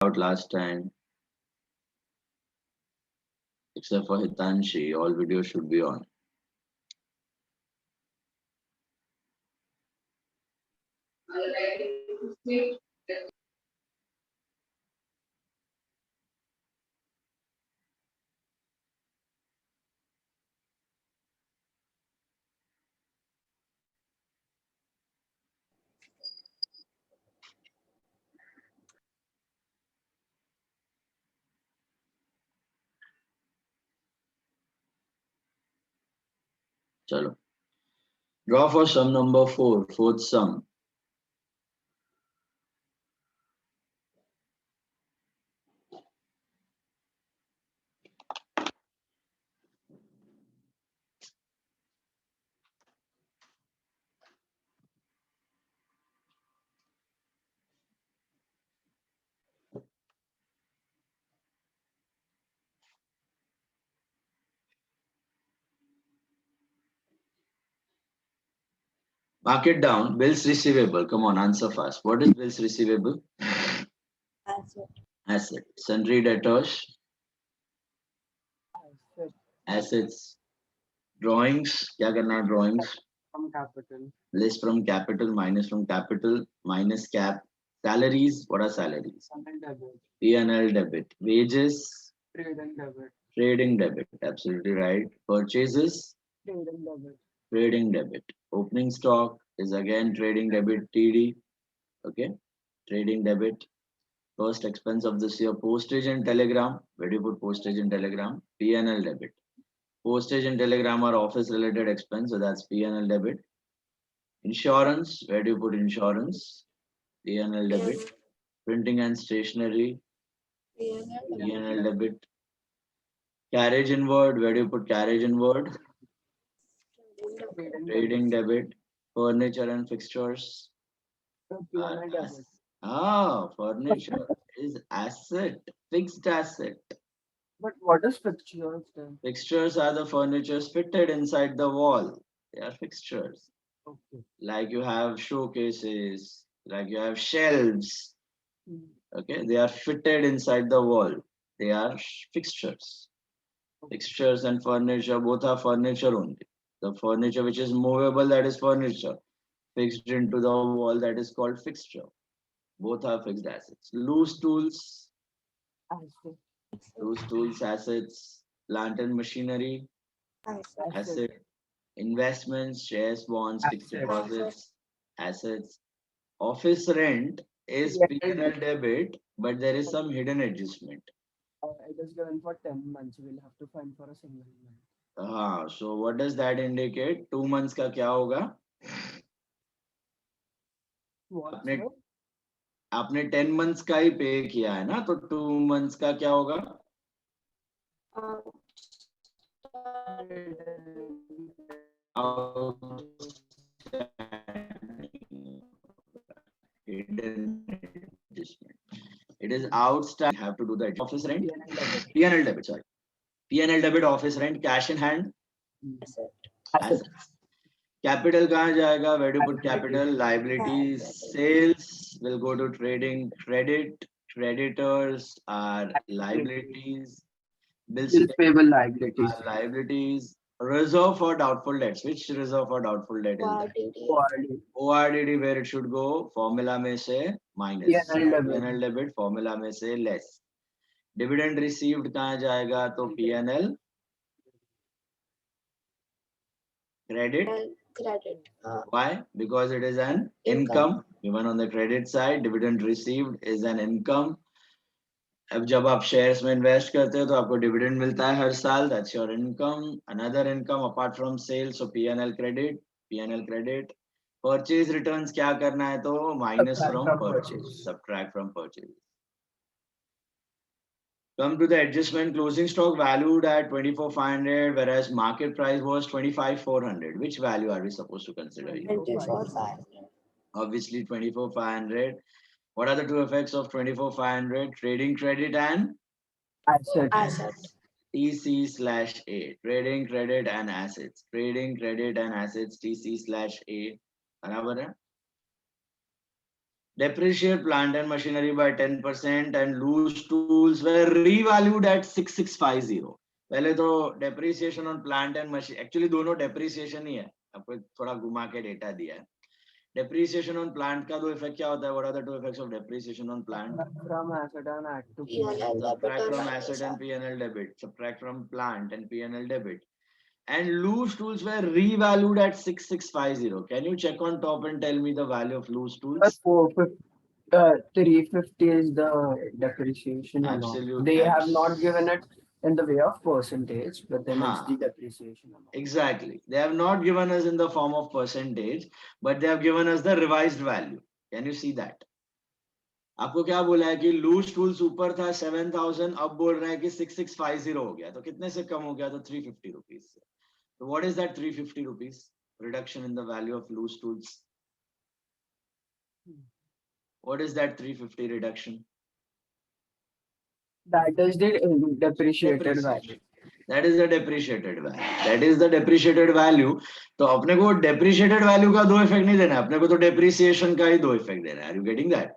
out last time, except for Hitanshi. All videos should be on. Chalo. Draw for sum number 4, fourth sum. Mark it down. Bills receivable. Come on, answer fast. What is bills receivable? Asset. Asset. Sundry debtors. Asset Assets. Drawings. क्या करना है drawings? from capital. Less from capital, minus cap. Salaries. What are salaries? Something debit. P&L debit. Wages. Trade and debit. Trading debit. Absolutely right. Purchases. Trade and debit. Trading debit. Opening stock is again trading debit TD. Okay. Trading debit. First expense of this year. Postage and telegram. Where do you put postage and telegram? P&L debit. Postage and telegram are office related expense. So that's P&L debit. Insurance. Where do you put insurance? P&L debit. Printing and stationery. P&L debit. Carriage inward. Where do you put carriage inward? Trade and debit. Trading debit. Furniture and fixtures. P&L debit. Furniture is asset, fixed asset. But what is fixtures then? Fixtures are the furnitures fitted inside the wall. They are fixtures. Okay. Like you have showcases, like you have shelves. Hmm. Okay, they are fitted inside the wall. They are fixtures. Fixtures and furniture both are furniture only. The furniture which is movable, that is furniture. Fixed into the wall, that is called fixture. Both are fixed assets. Loose tools, assets. Plant and machinery, asset. Investments, shares, bonds, fixed Asset. deposits, assets. Office rent is P&L debit, but there is some hidden adjustment. It is given for 10 months. We'll have to find for a single month. So what does that indicate? 2 months का क्या होगा? What? आपने sir? आपने 10 months का ही पे किया है ना, तो 2 months का क्या होगा? Hidden adjustment. It is outstanding. Have to do the office rent. P&L debit. Sorry. P&L debit, office rent, cash in hand. Assets. Capital कहाँ जाएगा? Where do you put capital? Liabilities. Sales will go to trading. Credit. Creditors are liabilities. Bills payable liabilities. are liabilities. Reserve for doubtful debts. Which reserve for doubtful debt is that? ORDD, where it should go? Formula में से minus. P&L debit. Formula में से less. Dividend received कहाँ जाएगा? तो P&L. Credit. Why? Because it is an income. Even on the credit side, dividend received is an income. अब जब आप shares में invest करते हो तो आपको dividend मिलता है हर साल. That's your income. Another income apart from sales. So P&L credit. Purchase returns क्या करना है? तो minus from purchase. Subtract from purchase. Come to the adjustment. Closing stock valued at 24,500, whereas market price was 25,400. Which value are we supposed to consider here? 24,500. Obviously 24,500. What are the two effects of 24,500? Trading credit and Asset. TC/A. Trading credit and assets. Trading credit and assets TC/A. बराबर है? depreciate plant and machinery by 10% and loose tools were revalued at 6650. पहले तो depreciation on plant and machine, actually दोनों depreciation ही है, आपको थोड़ा घुमा के डेटा दिया है. Depreciation on plant का दो इफेक्ट क्या होता है? What are the two effects of depreciation on plant? From asset and add to P&L debit Subtract or from minus asset and of P&L debit. Subtract from plant and P&L debit. And loose tools were revalued at 6650. Can you check on top and tell me the value of loose tools? 350 is the depreciation amount. Absolute. They have not given it in the way of percentage, but then it's the depreciation amount. Exactly. They have not given us in the form of percentage, but they have given us the revised value. Can you see that? आपको क्या बोला है कि loose tools ऊपर था 7000, अब बोल रहा है कि 6650 हो गया, तो कितने से कम हो गया? तो 350 रुपीज से. So what is that 350 rupees reduction in the value of loose tools? What is that 350 reduction? That is the depreciated value. That is the depreciated value. That is the depreciated value. तो अपने को depreciated value का दो effect नहीं देना है, अपने को तो depreciation का ही दो इफेक्ट देना है. Are you getting that?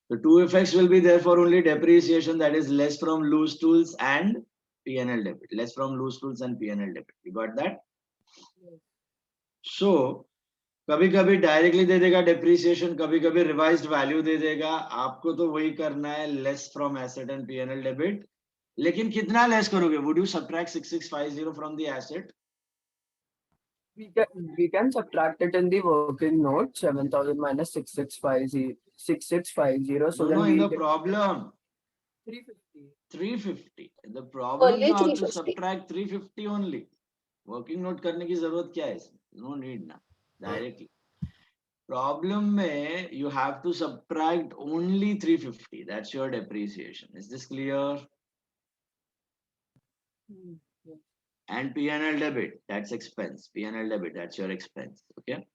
The two effects will be there for only depreciation, that is less from loose tools and P&L debit. Less from loose tools and P&L debit. You got that? So कभी कभी directly दे देगा depreciation, कभी कभी revised value दे देगा. आपको तो वही करना है, less from asset and P&L debit. लेकिन कितना लेस करोगे? Would you subtract 6650 from the asset? We can subtract it in the working note, 7000 minus 6650. So then in we the get problem 350. 350. The problem Only you have to 350. subtract 350 only. Working note करने की जरूरत क्या है? No need ना, directly. Problem में you have to subtract only 350. That's your depreciation. Is this clear? Yeah. And P&L debit, that's expense. P&L debit, that's your expense. Okay.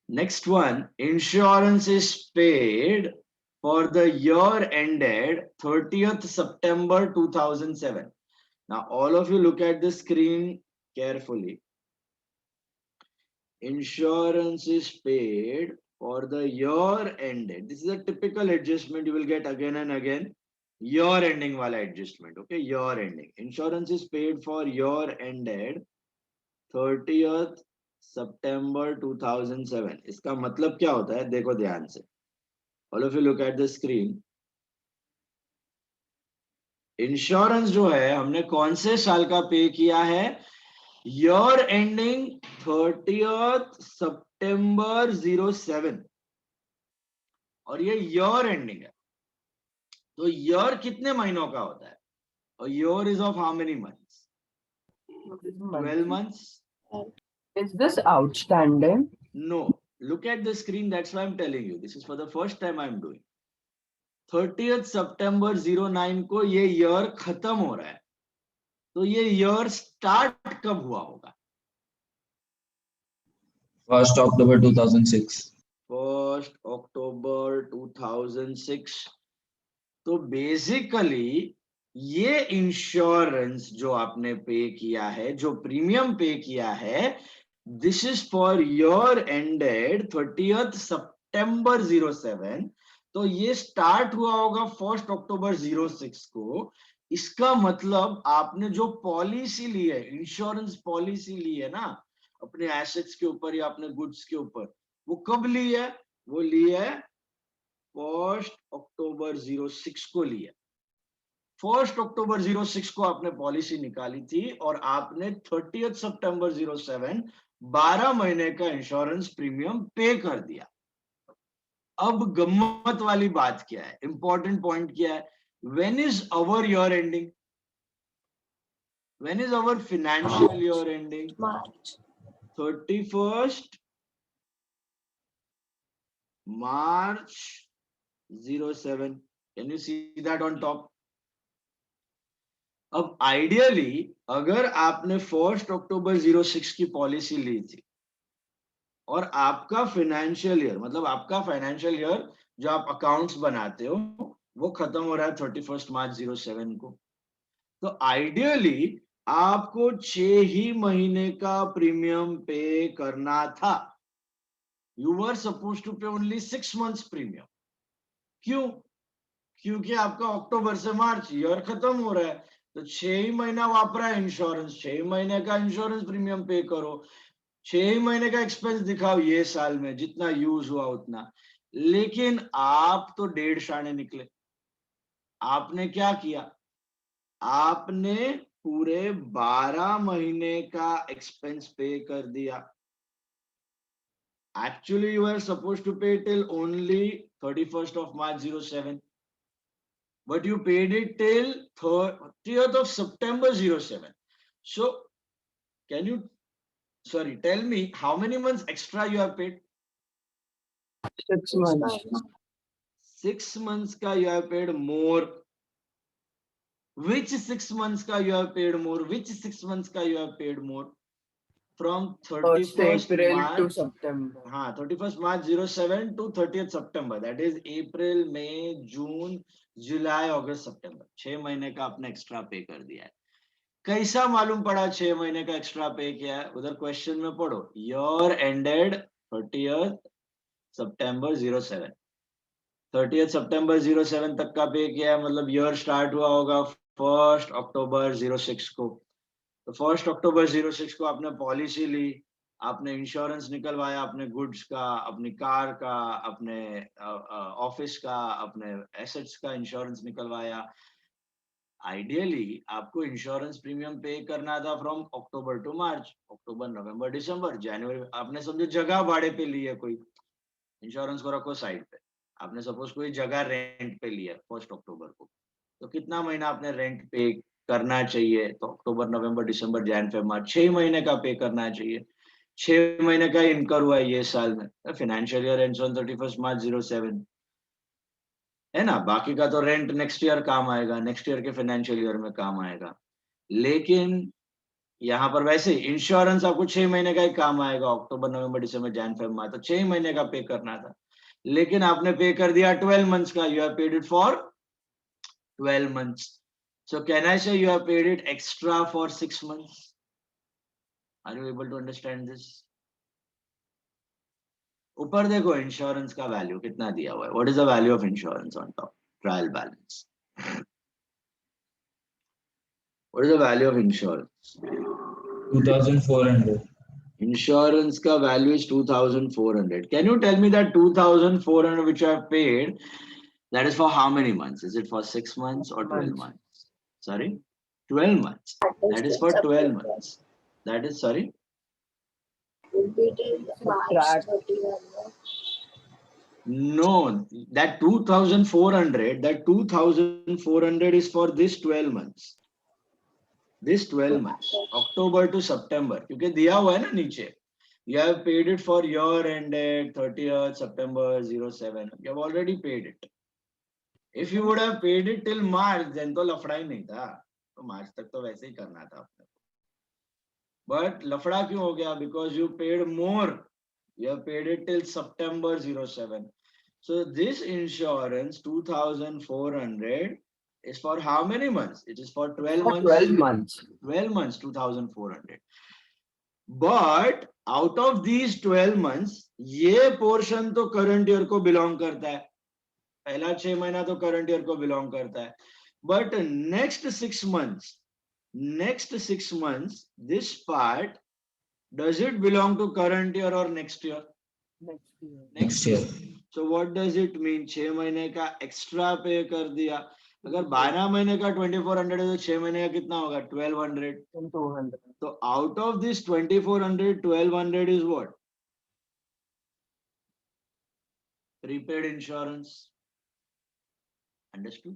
Next one, insurance is paid for the year ended 30th September 2007. Now all of you look at the screen carefully. Insurance is paid for the year ended. This is a typical adjustment you will get again and again. Year ending wala adjustment. Okay, year ending. Insurance is paid for year ended 30th September 2007. इसका मतलब क्या होता है? देखो ध्यान से. All of you look at the screen. Insurance जो है हमने कौन से साल का पे किया है? Year ending 30th September 07. और ये year ending है. तो year कितने महीनों का होता है? A year is of how many months? 12 months. Is this outstanding? No. Look at the screen. That's why I'm telling you. This is for the first time I'm doing. 30th September 09 को ये year खत्म हो रहा है. तो ये year start कब हुआ होगा? 1st October 2006. 1st October 2006. तो बेसिकली ये इंश्योरेंस जो आपने पे किया है, जो प्रीमियम पे किया है, this is for year ended 30th September 07. तो ये स्टार्ट हुआ होगा 1st October 06 को. इसका मतलब आपने जो पॉलिसी ली है, इंश्योरेंस पॉलिसी ली है ना, अपने एसेट्स के ऊपर या अपने गुड्स के ऊपर, वो कब ली है? वो ली है 1st October 06 को ली है. 1st October 06 को आपने पॉलिसी निकाली थी और आपने 30th September 07 12 महीने का इंश्योरेंस प्रीमियम पे कर दिया. अब गम्मत वाली बात क्या है? इंपॉर्टेंट पॉइंट क्या है? When is our year ending? When is our financial year ending? March. 31st March 07. Can you see that on top? अब आइडियली अगर आपने 1st October 06 की पॉलिसी ली थी और आपका फाइनेंशियल ईयर, मतलब आपका फाइनेंशियल ईयर जो आप अकाउंट्स बनाते हो, वो खत्म हो रहा है 31st March 07 को, तो आइडियली आपको 6 ही महीने का प्रीमियम पे करना था. You were supposed to pay only 6 months premium. क्यों? क्योंकि आपका अक्टूबर से मार्च ईयर खत्म हो रहा है, तो 6 ही महीना वापरा है इंश्योरेंस, 6 महीने का इंश्योरेंस प्रीमियम पे करो, 6 महीने का एक्सपेंस दिखाओ ये साल में जितना यूज हुआ उतना। लेकिन आप तो 1.5 शाणे निकले। आपने क्या किया? आपने पूरे 12 महीने का एक्सपेंस पे कर दिया। Actually, you were supposed to pay till only 31st of March 07, but you paid it till 30th of September 07. So, can you, tell me how many months extra you have paid? 6 months. 6 months ka you have paid more. Which 6 months ka you have paid more? Which 6 months ka you have paid more? From 31st April March to September. 31st March 07 to 30th September. That is April, May, June, July, August, September. 6 महीने का आपने extra पे कर दिया है। कैसा मालूम पड़ा 6 महीने का एक्स्ट्रा पे किया है? उधर क्वेश्चन में पढ़ो, year ended 30th September 07, 30th September 07 तक का पे किया है, मतलब ईयर स्टार्ट हुआ होगा 1st October 06 को। तो 1st October 06 को आपने पॉलिसी ली, आपने इंश्योरेंस निकलवाया, अपने गुड्स का, अपनी कार का, अपने ऑफिस का, अपने एसेट्स का इंश्योरेंस निकलवाया। आइडियली आपको इंश्योरेंस प्रीमियम पे करना था फ्रॉम अक्टूबर टू मार्च, अक्टूबर, नवंबर, दिसंबर, जनवरी। आपने समझो जगह भाड़े पे ली है, कोई इंश्योरेंस को रखो साइड पे, आपने सपोज कोई जगह रेंट पे लिया 1st अक्टूबर को, तो कितना महीना आपने रेंट पे करना चाहिए? तो अक्टूबर, नवंबर, दिसंबर, जैन, फेब, मार्च, 6 महीने का पे करना चाहिए। 6 महीने का इनकर हुआ है ये साल में, financial year ends on 31st March 07, है ना। बाकी का तो रेंट नेक्स्ट ईयर काम आएगा, नेक्स्ट ईयर के फाइनेंशियल ईयर में काम आएगा। लेकिन यहाँ पर वैसे इंश्योरेंस आपको 6 महीने का ही काम आएगा, अक्टूबर, नवंबर, दिसंबर, जैन, फेब, मार्च, तो 6 महीने का पे करना था। लेकिन आपने पे कर दिया 12 मंथ्स का, you have paid it for 12 months. So can I say you have paid it extra for 6 months? Are you able to understand this? ऊपर देखो इंश्योरेंस का वैल्यू कितना दिया हुआ है। What is the value of insurance on top? Trial balance. What is the value of insurance? 2,400. Insurance का value is 2,400. Can you tell me that 2,400 which I have paid, that is for how many months? Is it for 6 months or 12 months? Sorry? 12 months. That is for 12 months. That is, sorry? Will be till March 31. No, that 2,400 is for this 12 months. This 12 months, October to September, क्योंकि दिया हुआ है ना नीचे, you have paid it for year ended 30th September 07. You have already paid it. If you would have paid it till March, then तो लफड़ा ही नहीं था, तो मार्च तक तो वैसे ही करना था आपने। But लफड़ा क्यों हो गया? Because you paid more. You have paid it till September 07. So this insurance 2,400 is for how many months? It is for 12 months. 12 months. 12 months, 2,400. But out of these 12 months, ये portion तो current year को belong करता है। पहला 6 महीना तो current year को belong करता है। But next 6 months, this part, does it belong to current year or next year? Next year. So what does it mean? 6 महीने का extra pay कर दिया। अगर 12 महीने का 2,400 है तो 6 महीने का कितना होगा? 1,200. 200. So out of this 2,400, 1,200 is what? Prepaid insurance. Understood?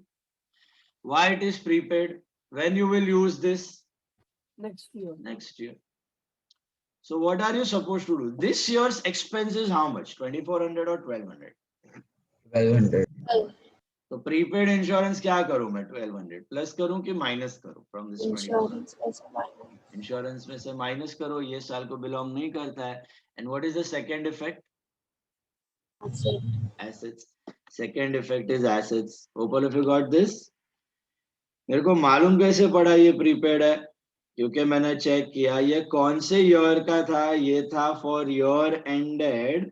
Why it is prepaid? When you will use this? Next year. Next year. So what are you supposed to do? This year's expense is how much? 2,400 or 1,200? 1,200. तो prepaid insurance क्या करूं मैं? 1,200 plus करूं कि minus करूं from this? Insurance में से minus करो, ये साल को बिलोंग नहीं करता है। And what is the second effect? Assets. Second effect is assets. Hope if you got this. मेरे को मालूम कैसे पड़ा ये प्रीपेड है? क्योंकि मैंने चेक किया ये कौन से ईयर का था। ये था फॉर ईयर एंडेड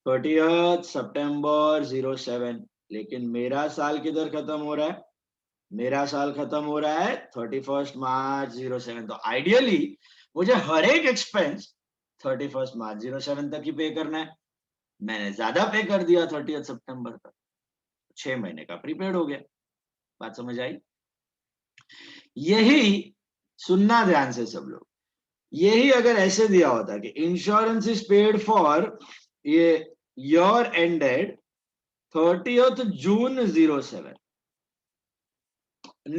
30th सितंबर 07, लेकिन मेरा साल किधर खत्म हो रहा है? मेरा साल खत्म हो रहा है 31 मार्च 07। तो आइडियली मुझे हर एक एक्सपेंस 31 मार्च 07 तक ही पे करना है। मैंने ज्यादा पे कर दिया 30 सितंबर तक, 6 महीने का प्रीपेड हो गया। बात समझ आई? यही सुनना ध्यान से सब लोग, यही अगर ऐसे दिया होता कि इंश्योरेंस इज पेड फॉर ये year ended 30th June 07,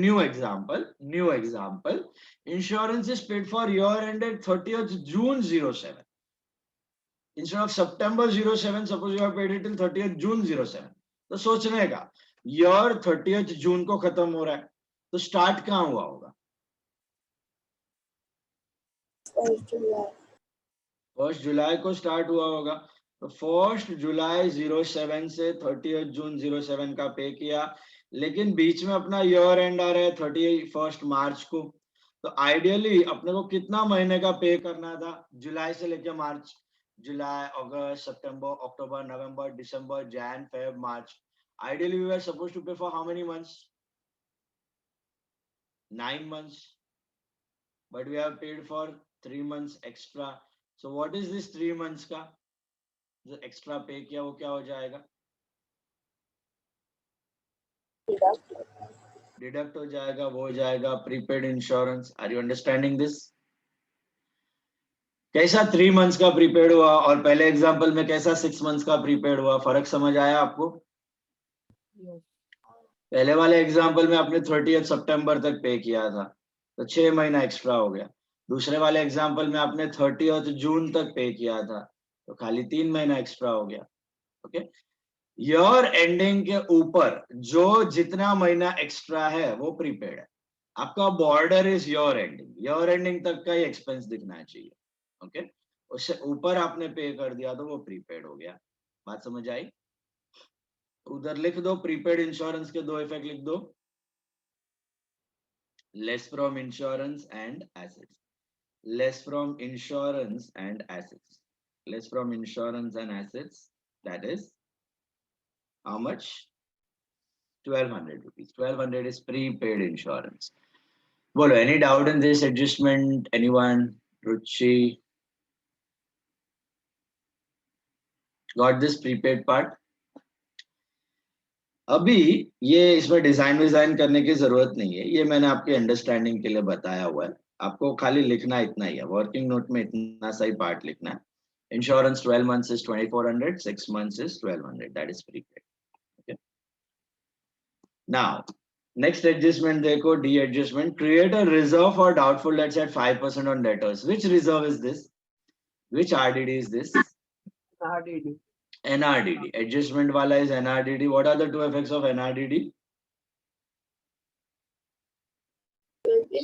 new example, insurance is paid for year ended 30th June 07 instead of September 07, suppose you have paid it till 30th June 07। तो सोचने का, year 30th June को खत्म हो रहा है, तो स्टार्ट कहाँ हुआ होगा? 1 जुलाई को स्टार्ट हुआ होगा। तो 1 जुलाई 07 से 30th June 07 का पे किया, लेकिन बीच में अपना ईयर एंड आ रहा है 31 मार्च को। तो आइडियली अपने को कितना महीने का पे करना था? जुलाई से लेकर मार्च, जुलाई, अगस्त, सितंबर, अक्टूबर, नवंबर, दिसंबर, Jan, Feb, March. Ideally we were supposed to pay for how many months? 9 months, but we have paid for 3 months extra। So what is this 3 months का जो एक्स्ट्रा पे किया, वो क्या हो जाएगा? डिडक्ट हो जाएगा, वो हो जाएगा prepaid insurance. Are you understanding this? कैसा 3 months का प्रीपेड हुआ और पहले एग्जांपल में कैसा 6 months का प्रीपेड हुआ? फर्क समझ आया आपको? पहले वाले एग्जांपल में आपने 30th सितंबर तक पे किया था, तो 6 महीना एक्स्ट्रा हो गया। दूसरे वाले एग्जांपल में आपने 30th जून तक पे किया था, तो खाली 3 महीना एक्स्ट्रा हो गया। ओके, ईयर एंडिंग के ऊपर जो जितना महीना एक्स्ट्रा है वो प्रीपेड है। आपका बॉर्डर इज ईयर एंडिंग तक का ही एक्सपेंस दिखना चाहिए। ओके, उससे ऊपर आपने पे कर दिया तो वो प्रीपेड हो गया। बात समझ आई? उधर लिख दो, प्रीपेड इंश्योरेंस के 2 इफेक्ट लिख दो, less from insurance and assets, less from insurance and assets, less from insurance and assets, that is how much? 1200 rupees. 1200 is prepaid insurance. Bolo, any doubt in this adjustment? Anyone? Ruchi? Got this prepaid part? अभी ये इसमें design करने की जरूरत नहीं है, ये मैंने आपके अंडरस्टैंडिंग के लिए बताया हुआ है। आपको खाली लिखना इतना ही है, वर्किंग नोट में इतना सा ही पार्ट लिखना है। Insurance 12 months is 2400, 6 months is 1200, that is prepaid। Now, next adjustment देखो, D adjustment, create a reserve for doubtful debts at 5% on debtors. Which reserve is this? Which RDD is this? RDD. NRDD. Adjustment wala is NRDD. What are the 2 effects of NRDD?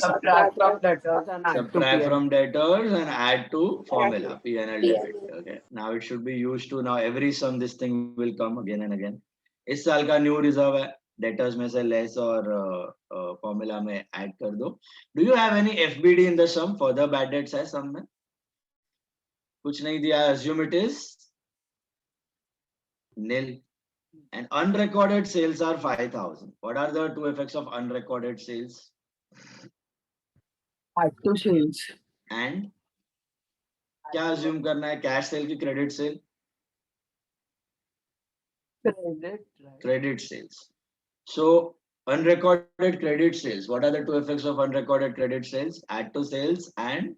Subtract from debtors and add to Subtract PNL. from debtors and add to formula, PNL debit. Okay. Now it should be used to, now every sum this thing will come again and again. इस साल का new reserve है, debtors में से less और formula में add कर दो। Do you have any FBD in the sum? Further bad debts है सम में? कुछ नहीं दिया, assume it is nil। And unrecorded sales are 5000। What are the 2 effects of unrecorded sales? Add to sales. And क्या assume करना है? Cash cell की credit sale? Credit. Right. Credit sales। So unrecorded credit sales, what are the 2 effects of unrecorded credit sales? Add to sales and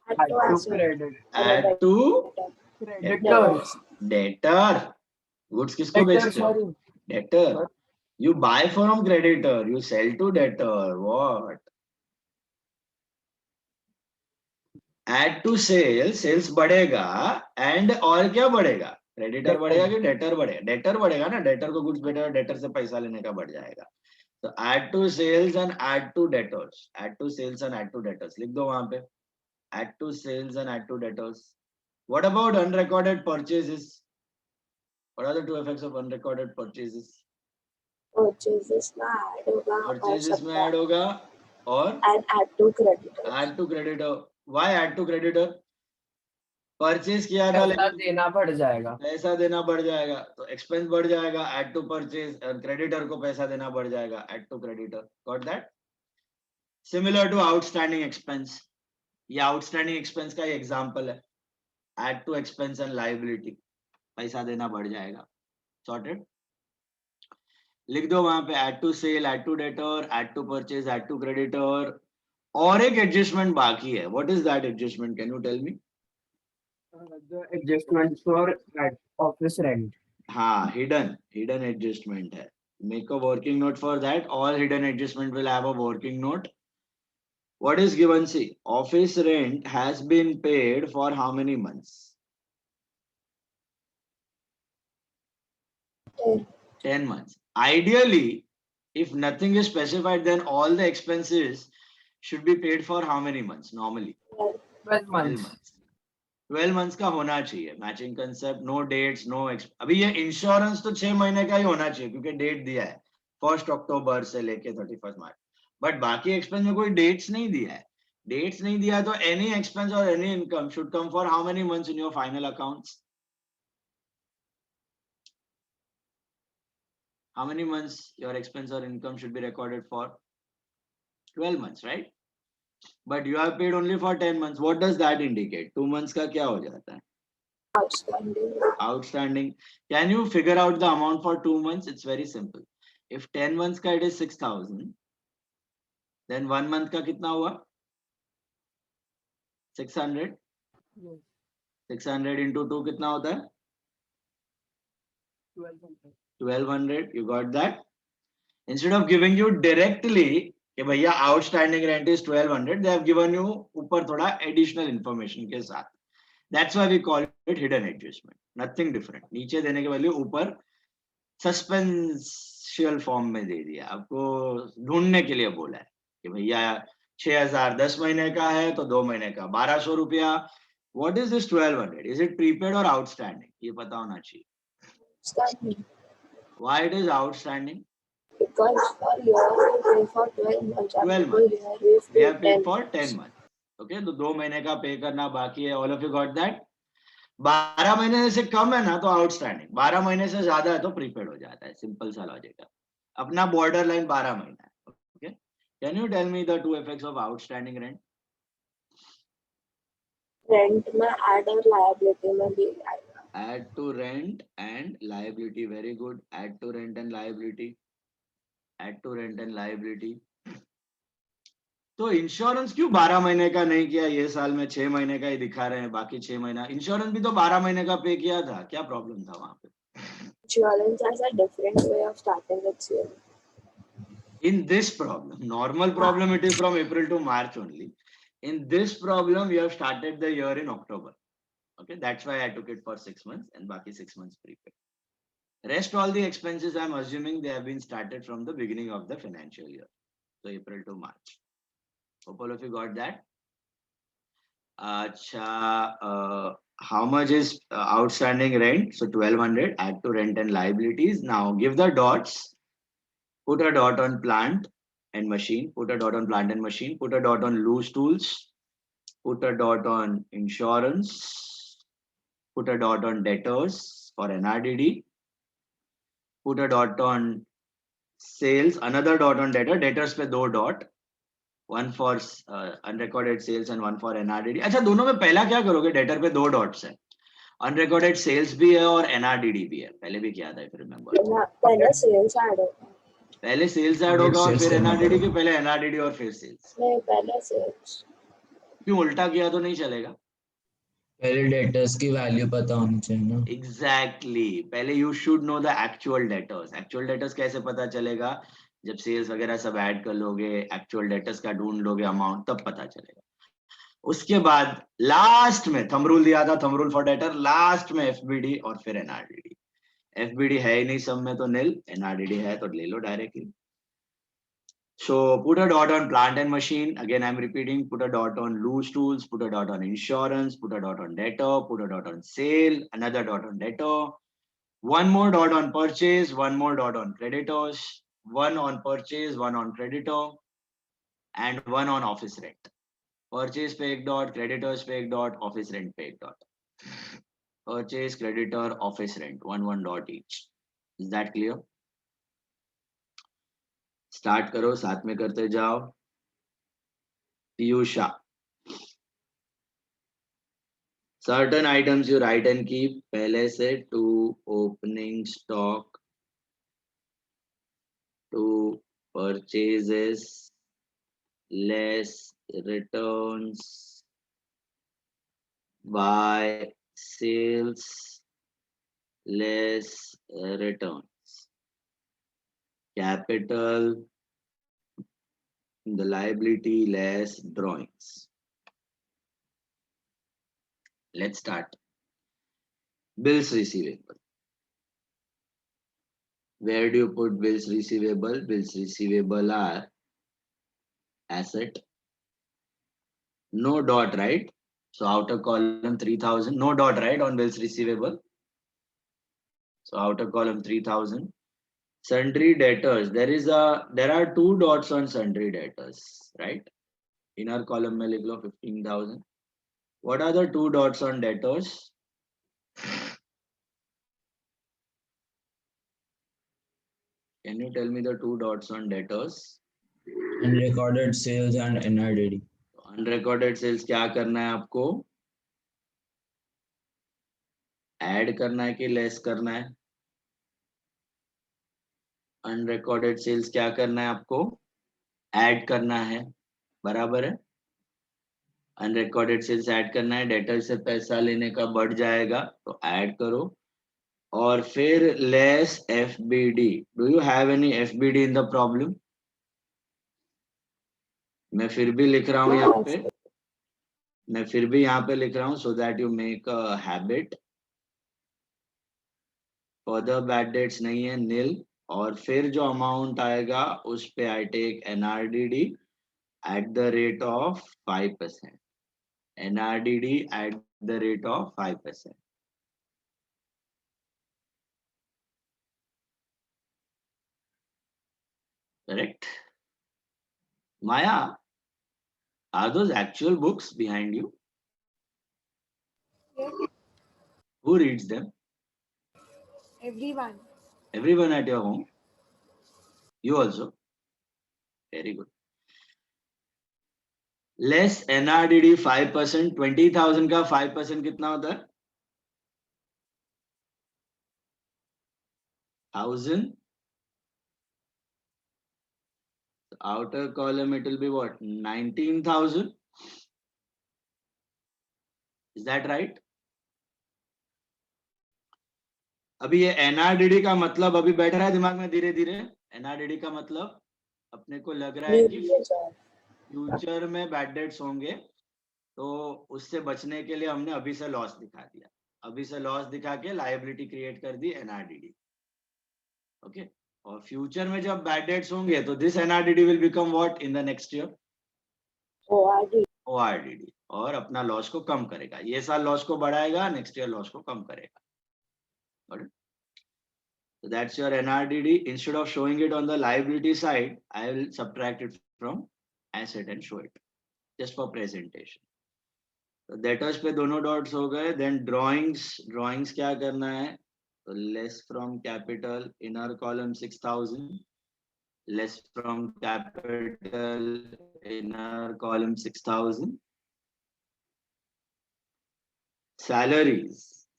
Add to credit. add to Creditors. debtor। goods किसको Debtor, बेचते हो? sorry. Debtor। You buy from creditor, you sell to debtor। What? Add to sales, sales बढ़ेगा and और क्या बढ़ेगा? Creditor बढ़ेगा कि debtor बढ़ेगा? डेटर बढ़ेगा ना, डेटर को गुड्स बेचेगा, डेटर से पैसा लेने का बढ़ जाएगा। तो add to sales and add to debtors, add to sales and add to debtors लिख दो वहां पे, add to sales and add to debtors। What about unrecorded purchases? What are the 2 effects of unrecorded purchases? Purchases में add होगा और Purchases में add होगा और and add to creditor। add to creditor। Why add to creditor? Purchase किया था पैसा लेकिन देना पड़ जाएगा। पैसा देना बढ़ जाएगा, तो एक्सपेंस बढ़ जाएगा, एड टू परचेज, क्रेडिटर को पैसा देना बढ़ जाएगा, add to creditor, got that? Similar to outstanding expense, ये आउटस्टैंडिंग एक्सपेंस का एग्जांपल है, add to expense and liability, पैसा देना बढ़ जाएगा, सॉर्टेड। लिख दो वहां पे add to sale, add to debtor, add to purchase, add to creditor. और एक एडजस्टमेंट बाकी है, what is that adjustment, can you tell me? The adjustment for office rent. हाँ, हिडन एडजस्टमेंट है, make a working note for that, all hidden adjustment will have a working note. What is given? See, office rent has been paid for how many months? 10. 10 months. Ideally, if nothing is specified, then all the expenses should be paid for how many months normally? 12. 12 12 months. months. 12 months का होना चाहिए, matching concept, no debts, no अभी ये insurance तो 6 महीने का ही होना चाहिए क्योंकि डेट दिया है 1 अक्टूबर से लेके 31 मार्च, बट बाकी एक्सपेंस में कोई डेट्स नहीं दिया है. डेट्स नहीं दिया तो एनी एक्सपेंस और any income should come for how many months in your final accounts? How many months your expense or income should be recorded for? 12 months, right? But you have paid only for 10 months. What does that indicate? 2 months का क्या हो जाता है? Outstanding. Outstanding. Can you figure out the amount for 2 months? It's very simple. If 10 months का it is 6,000, then 1 month का कितना हुआ? 600. 600 into 2 कितना होता है? 1200. 1200. You got that? Instead of giving you directly कि भैया outstanding rent is 1200, they have given you ऊपर थोड़ा additional information के साथ. That's why we call it hidden adjustment. Nothing different. नीचे देने के वैल्यू ऊपर सस्पेंशियल फॉर्म में दे दिया, आपको ढूंढने के लिए बोला है कि भैया 6000 10 महीने का है तो 2 महीने का 1200 रुपया. What is this 1200? Is it prepaid or outstanding? ये पता होना चाहिए. Outstanding. Why it is outstanding? Because for year we pay for 12 months. 12 Full months. year we We have pay paid 10 for months. 10 months. Okay, तो 2 महीने का पे करना बाकी है. All of you got that? 12 महीने से कम है ना तो आउटस्टैंडिंग, 12 महीने से ज्यादा है तो प्रीपेड हो जाता है. सिंपल सा लॉजिक है. अपना बॉर्डर लाइन 12 महीना है. Okay, can you tell me the two effects of outstanding rent? Rent में add और liability में भी आएगा. Add to rent and liability. Very good. Add to rent and liability. Add to rent and liability. तो insurance क्यों 12 महीने का नहीं किया? ये साल में 6 महीने का ही दिखा रहे हैं, बाकी 6 महीना. इंश्योरेंस भी तो 12 महीने का पे किया था, क्या प्रॉब्लम था वहां पे? Insurance has a different way of starting its year. In this problem, normal problem, it is from April to March only. In this problem, you have started the year in October. Okay, that's why I took it for 6 months and baki 6 months prepaid. Rest all the expenses, I'm assuming they have been started from the beginning of the financial year. So April to March. Hope all of you got that. How much is outstanding rent? So 1200, add to rent and liabilities. Now give the dots. Put a dot on plant and machine. Put a dot on plant and machine. Put a dot on loose tools. Put a dot on insurance. Put a dot on debtors for NRDD. Put a dot on sales. Another dot on debtor. Debtors पे 2 dot. One for unrecorded sales and one for NRDD. अच्छा, दोनों में पहला क्या करोगे? Debtor पे 2 dots है, unrecorded sales भी है और एनआरडीडी भी है. पहले भी किया था, if you remember. पहले sales add होगा. पहले सेल्स ऐड होगा और Sales फिर करना एनआरडीडी के पड़ेगा. पहले एनआरडीडी और फिर सेल्स. नहीं, पहले sales. क्यों? उल्टा किया तो नहीं चलेगा. पहले डेटर्स की वैल्यू पता होनी चाहिए ना. एग्जैक्टली. पहले you should know the actual debtors. Actual debtors कैसे पता चलेगा? जब सेल्स वगैरह सब ऐड कर लोगे, एक्चुअल डेटर्स का ढूंढ लोगे अमाउंट, तब पता चलेगा. उसके बाद लास्ट में थंब रूल दिया था, thumb rule for debtor. Last में एफबीडी और फिर एनआरडीडी. एफबीडी है ही नहीं सब में तो निल, एनआरडीडी है तो ले लो directly. So put a dot on plant and machine. Again, I'm repeating, put a dot on loose tools, put a dot on insurance, put a dot on debtor, put a dot on sale, another dot on debtor, one more dot on purchase, one more dot on creditors, one on purchase, one on creditor, and one on office rent. Purchase पे एक dot, creditors पे एक dot, office rent पे एक dot. Purchase, creditor, office rent, one dot each. Is that clear? Start करो, साथ में करते जाओ. Piyusha. Certain items you write and keep. पहले से to opening stock, to purchases, less returns, by sales, less returns. Capital, the liability, less drawings. Let's start. Bills receivable. Where do you put bills receivable? Bills receivable are asset. No dot, right? So outer column 3000. No dot, right, on bills receivable. So outer column 3000. Sundry debtors. There are two dots on sundry debtors, right? Inner column में लिख लो 15,000. What are the two dots on debtors? Can you tell me the two dots on debtors? Unrecorded sales and NRDD. Unrecorded sales क्या करना है आपको? Add करना है कि less करना है? अनरिकॉर्डेड सेल्स क्या करना है आपको? ऐड करना है, बराबर है. अनरिकॉर्डेड सेल्स ऐड करना है, डेटर से पैसा लेने का बढ़ जाएगा तो ऐड करो. और फिर less FBD. Do you have any FBD in the problem? मैं फिर भी लिख रहा हूं यहाँ पे. मैं फिर भी यहाँ पे लिख रहा हूँ so that you make a habit. Further bad dates नहीं है, नील. और फिर जो अमाउंट आएगा उस पे I take NRDD at the rate of 5%. NRDD at the rate of 5%. Correct? Maya, are those actual books behind you? Yeah. Who reads them? Everyone. Everyone at your home? You also? Very good. Less NRDD 5%. 20,000 का 5% कितना होता है? 1,000. Outer column it will be what? 19,000. Is that right? अभी ये एनआरडीडी का मतलब अभी बैठ रहा है दिमाग में धीरे धीरे. एनआरडीडी का मतलब अपने को लग रहा है कि फ्यूचर में बैड डेट्स होंगे तो उससे बचने के लिए हमने अभी से लॉस दिखा दिया. अभी से लॉस दिखा के लायबिलिटी क्रिएट कर दी एनआरडीडी. ओके. और फ्यूचर में जब बैड डेट्स होंगे तो this NRDD will become what in the next year? ORDD. और अपना लॉस को कम करेगा. ये साल लॉस को बढ़ाएगा, नेक्स्ट ईयर लॉस को कम करेगा. So that's your NRDD. Instead of showing it on the liability side, I will subtract it from asset and show it just for presentation. So debtors पे दोनों dots हो गए. Then drawings क्या करना है? So less from capital, inner column 6,000. Less from capital, inner column 6,000.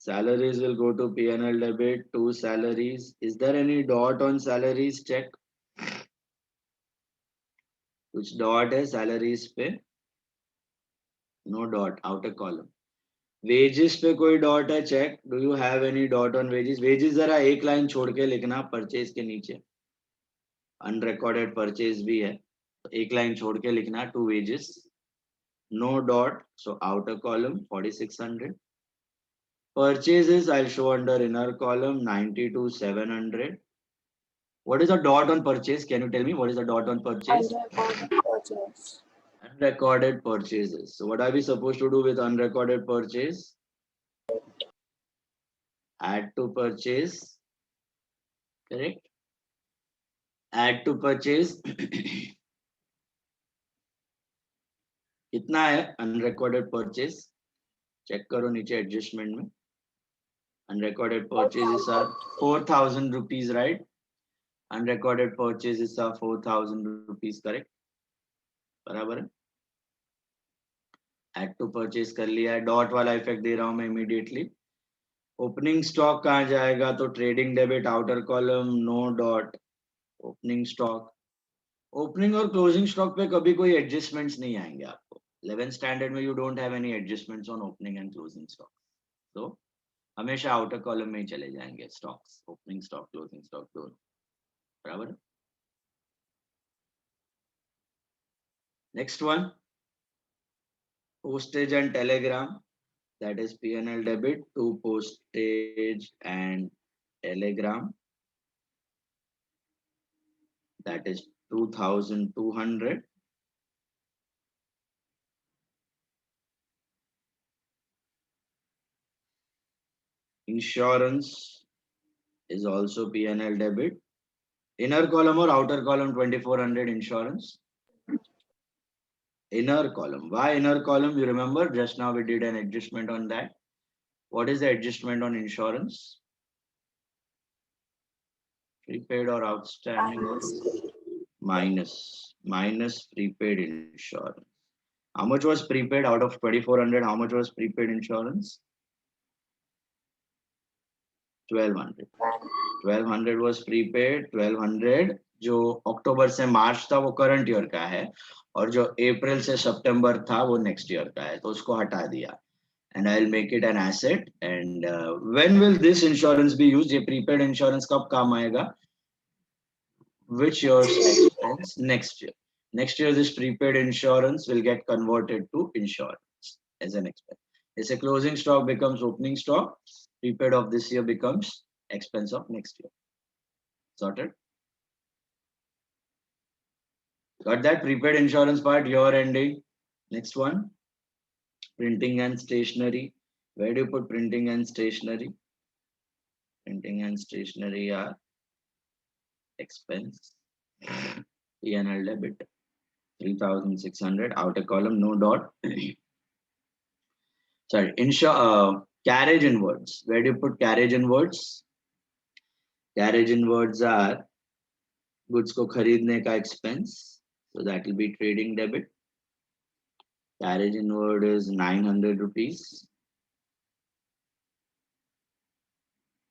Salaries will go to P&L debit to salaries. Is there any dot on salaries? Check. कुछ dot है salaries पे? No dot. Outer column. Wages पे कोई dot है? Check. Do you have any dot on wages? Wages जरा एक line छोड़ के लिखना purchase के नीचे. Unrecorded purchase भी है तो एक लाइन छोड़ के लिखना to wages. No dot. So outer column 4,600. Purchases I'll show under inner column 92,700. What is the dot on purchase? Can you tell me what is the dot on purchase? Unrecorded purchase. Unrecorded purchases. So what are we supposed to do with unrecorded purchase? Add to purchase. Correct? Add to purchase. कितना है unrecorded purchase? Check करो नीचे adjustment में. Unrecorded purchases are 4,000 rupees, right? Unrecorded purchases are 4,000 rupees, correct? बराबर है. Add to purchase कर लिया है. डॉट वाला इफेक्ट दे रहा हूं मैं इमीडिएटली. ओपनिंग स्टॉक कहाँ जाएगा? तो trading debit outer column, no doubt. Opening stock, opening और क्लोजिंग स्टॉक पे कभी कोई एडजस्टमेंट्स नहीं आएंगे आपको. 11th स्टैंडर्ड में you don't have any adjustments on opening and closing stock. तो हमेशा आउटर कॉलम में ही चले जाएंगे stocks, opening stock, closing stock दोनों. बराबर. Next one, postage and telegram, that is P&L debit to postage and telegram, that is 2,200. Insurance is also P&L debit. Inner column or outer column 2,400 insurance? Inner column. Why inner column? You remember just now we did an adjustment on that. What is the adjustment on insurance? Prepaid or outstanding? Minus prepaid insurance. How much was prepaid out of 2,400? How much was prepaid insurance? 1,200. 1,200 was prepaid. 1,200 जो अक्टूबर से मार्च था वो current year का है, और जो अप्रैल से सितंबर था वो नेक्स्ट ईयर का है, तो उसको हटा दिया. And I'll make it an asset. And when will this insurance be used? ये prepaid insurance कब काम आएगा? Which year's expense? Next year. Next year, this prepaid insurance will get converted to insurance as an expense. As a closing stock becomes opening stock, prepaid of this year becomes expense of next year. Sorted? Got that prepaid insurance part, year ending. Next one, printing and stationery. Where do you put printing and stationery? Printing and stationery are expense. P&L debit. 3,600. Outer column, no dot. Sorry, carriage inwards. Where do you put carriage inwards? Carriage inwards are goods को खरीदने का expense. So that will be trading debit. Carriage inward is 900 rupees.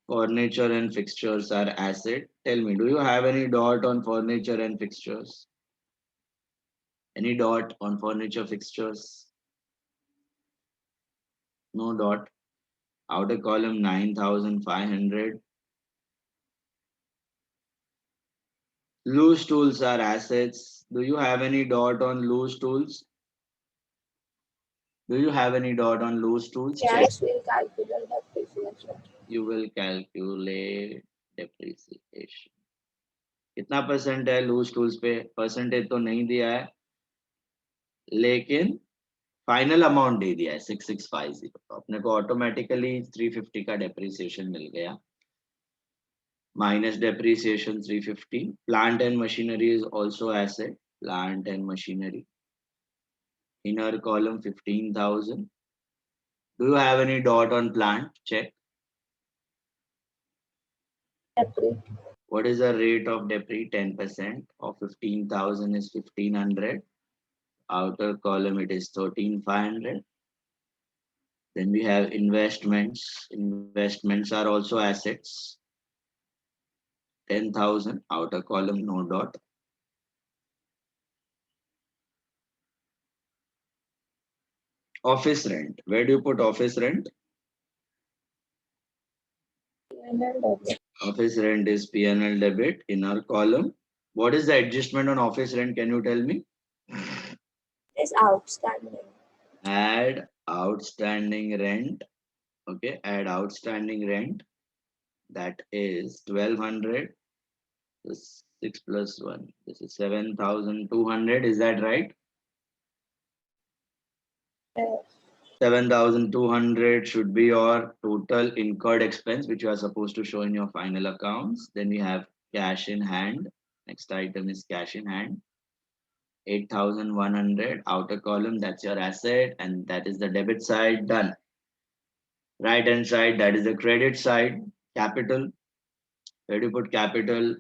Furniture and fixtures are asset. Tell me, do you have any dot on furniture and fixtures? Any dot on furniture fixtures? No dot. Outer column 9,500. Loose tools are assets. Do you have any dot on loose tools? Do you have any dot on loose tools? Yes, we'll calculate depreciation. You will calculate depreciation. कितना percent है loose tools पे? Percentage तो नहीं दिया है, लेकिन final amount दे दिया है 6650. तो अपने को ऑटोमेटिकली 350 का डेप्रिसिएशन मिल गया. Minus depreciation 350. Plant and machinery is also asset. Plant and machinery. Inner column 15,000. Do you have any doubt on plant? Check. What is the rate of depre? 10% of 15,000 is 1,500. Outer column it is 13,500. Then we have investments. Investments are also assets. 10,000. Outer column no dot. Office rent. Where do you put office rent? Office rent is P&L debit. Inner column. What is the adjustment on office rent? Can you tell me? It's outstanding. Add outstanding rent. Okay, add outstanding rent. That is 1,200. This 6 plus 1. This is 7,200. Is that right? 7,200 should be your total incurred expense, which you are supposed to show in your final accounts. Then we have cash in hand. Next item is cash in hand. 8,100. Outer column, that's your asset, and that is the debit side. Done. Right hand side, that is the credit side, capital. Where do you put capital?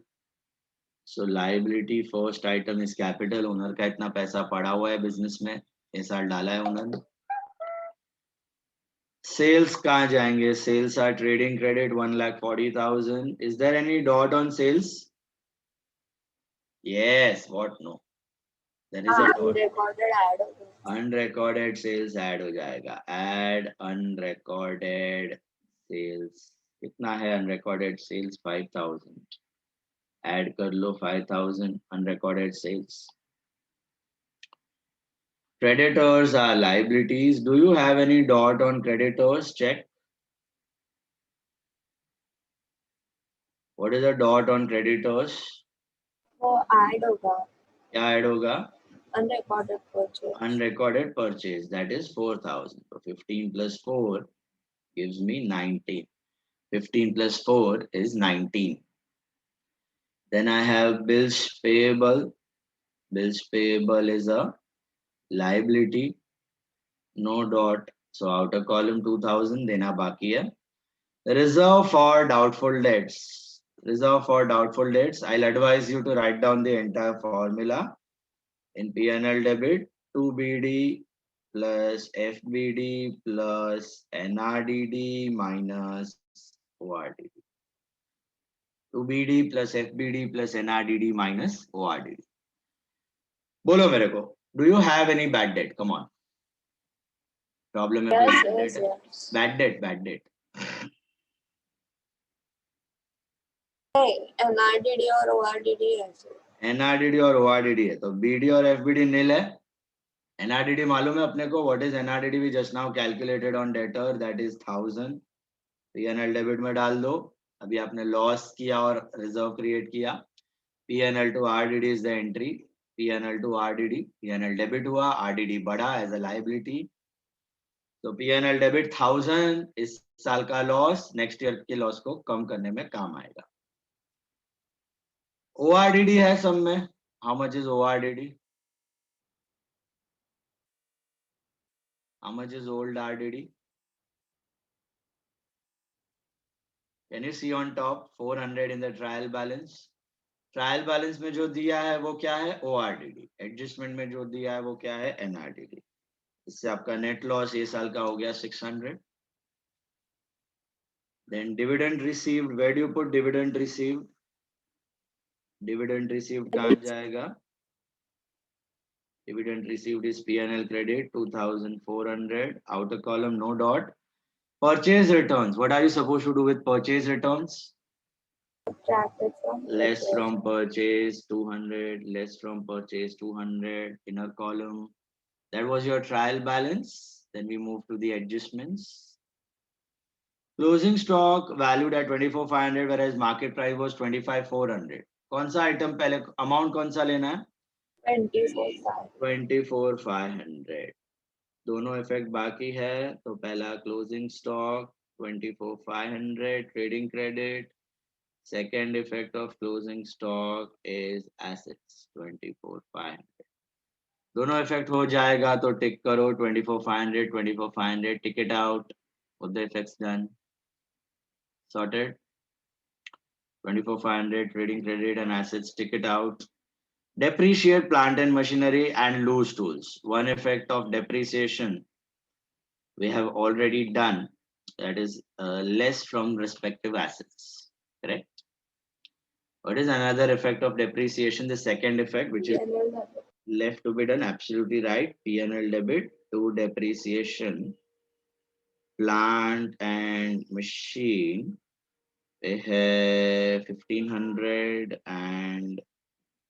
So liability first item is capital. Owner का इतना पैसा पड़ा हुआ है business में, ये साल डाला है ओनर ने. Sales कहाँ जाएंगे? Sales are trading credit 1,40,000. Is there any dot on sales? Yes. What? No. There is a dot. Unrecorded add होगा. Unrecorded sales add हो जाएगा. Add unrecorded sales. कितना है unrecorded sales? 5,000. Add कर लो 5,000 unrecorded sales. Creditors are liabilities. Do you have any dot on creditors? Check. What is a dot on creditors? वो add होगा. क्या add होगा? Unrecorded purchase. Unrecorded purchase, that is 4,000. So 15 plus 4 gives me 19. 15 plus 4 is 19. Then I have bills payable. Bills payable is a liability. No dot. So outer column 2,000 देना बाकी है. Reserve for doubtful debts. Reserve for doubtful debts. I'll advise you to write down the entire formula. In P&L debit, 2BD plus FBD plus NRDD minus ORDD. 2BD plus FBD plus NRDD minus ORDD. बोलो मेरे को. Do you have any bad debt? Come on. Problem है Yes, कोई yes, yes. bad debt. Bad debt. नहीं, NRDD और ORDD है sir. NRDD और ORDD है तो BD और FBD नील है. NRDD मालूम है अपने को. What is NRDD? We just now calculated on debtor, that is 1,000. P&L debit में डाल दो. अभी आपने लॉस किया और रिजर्व क्रिएट किया. P&L to RDD is the entry. P&L to RDD. P&L debit हुआ, RDD बढ़ा as a liability. तो P&L डेबिट 1,000 इस साल का लॉस नेक्स्ट ईयर के लॉस को कम करने में काम आएगा. ORDD है सब में. How much is ORDD? How much is old RDD? Can you see on top 400 in the trial balance? Trial balance में जो दिया है वो क्या है? ORDD. Adjustment में जो दिया है वो क्या है? NRDD. इससे आपका नेट लॉस ये साल का हो गया 600. Then dividend received. Where do you put dividend received? Dividend received कहाँ जाएगा? Dividend received is P&L credit 2,400. Outer column no dot. Purchase returns. What are you supposed to do with purchase returns? Subtracted from Less purchase. from purchase 200. Less from purchase 200. Inner column. That was your trial balance. Then we move to the adjustments. Closing stock valued at 24,500 whereas market price was 25,400. कौन सा item पहले amount कौन सा लेना है? 24,500. 24,500. दोनों effect बाकी है तो पहला closing stock 24,500 trading credit. Second effect of closing stock is assets 24,500. दोनों इफेक्ट हो जाएगा तो टिक करो 24,500 24,500 tick it out. Both the effects done. Sorted. 24,500 trading credit and assets, tick it out. Depreciate plant and machinery and loose tools. One effect of depreciation we have already done, that is less from respective assets. Correct. What is another effect of depreciation? The second effect, which is PNL debit. left to be done. Absolutely right. P&L debit to depreciation. Plant and machine, they have 1,500 and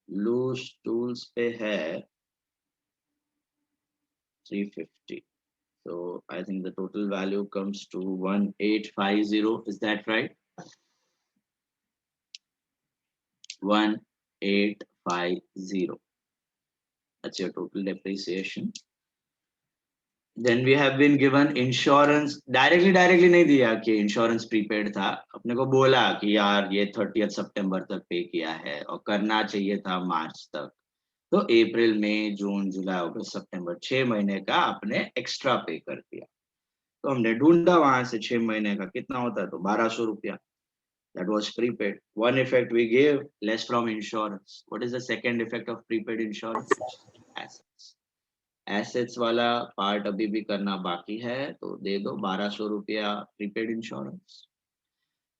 loose tools पे है 350. So I think the total value comes to 1,850. Is that right? 1,850. That's your total depreciation. Then we have been given insurance. Directly नहीं दिया कि insurance prepaid था. अपने को बोला कि यार ये 30th सितंबर तक पे किया है और करना चाहिए था मार्च तक. तो अप्रैल मई जून जुलाई अगस्त सितंबर 6 महीने का आपने एक्स्ट्रा पे कर दिया. तो हमने ढूंढा वहां से 6 महीने का कितना होता है, तो 1200 रुपया. That was prepaid. One effect we gave, less from insurance. What is the second effect of prepaid insurance? Assets. Assets वाला पार्ट अभी भी करना बाकी है, तो दे दो 1200 रुपया प्रीपेड इंश्योरेंस.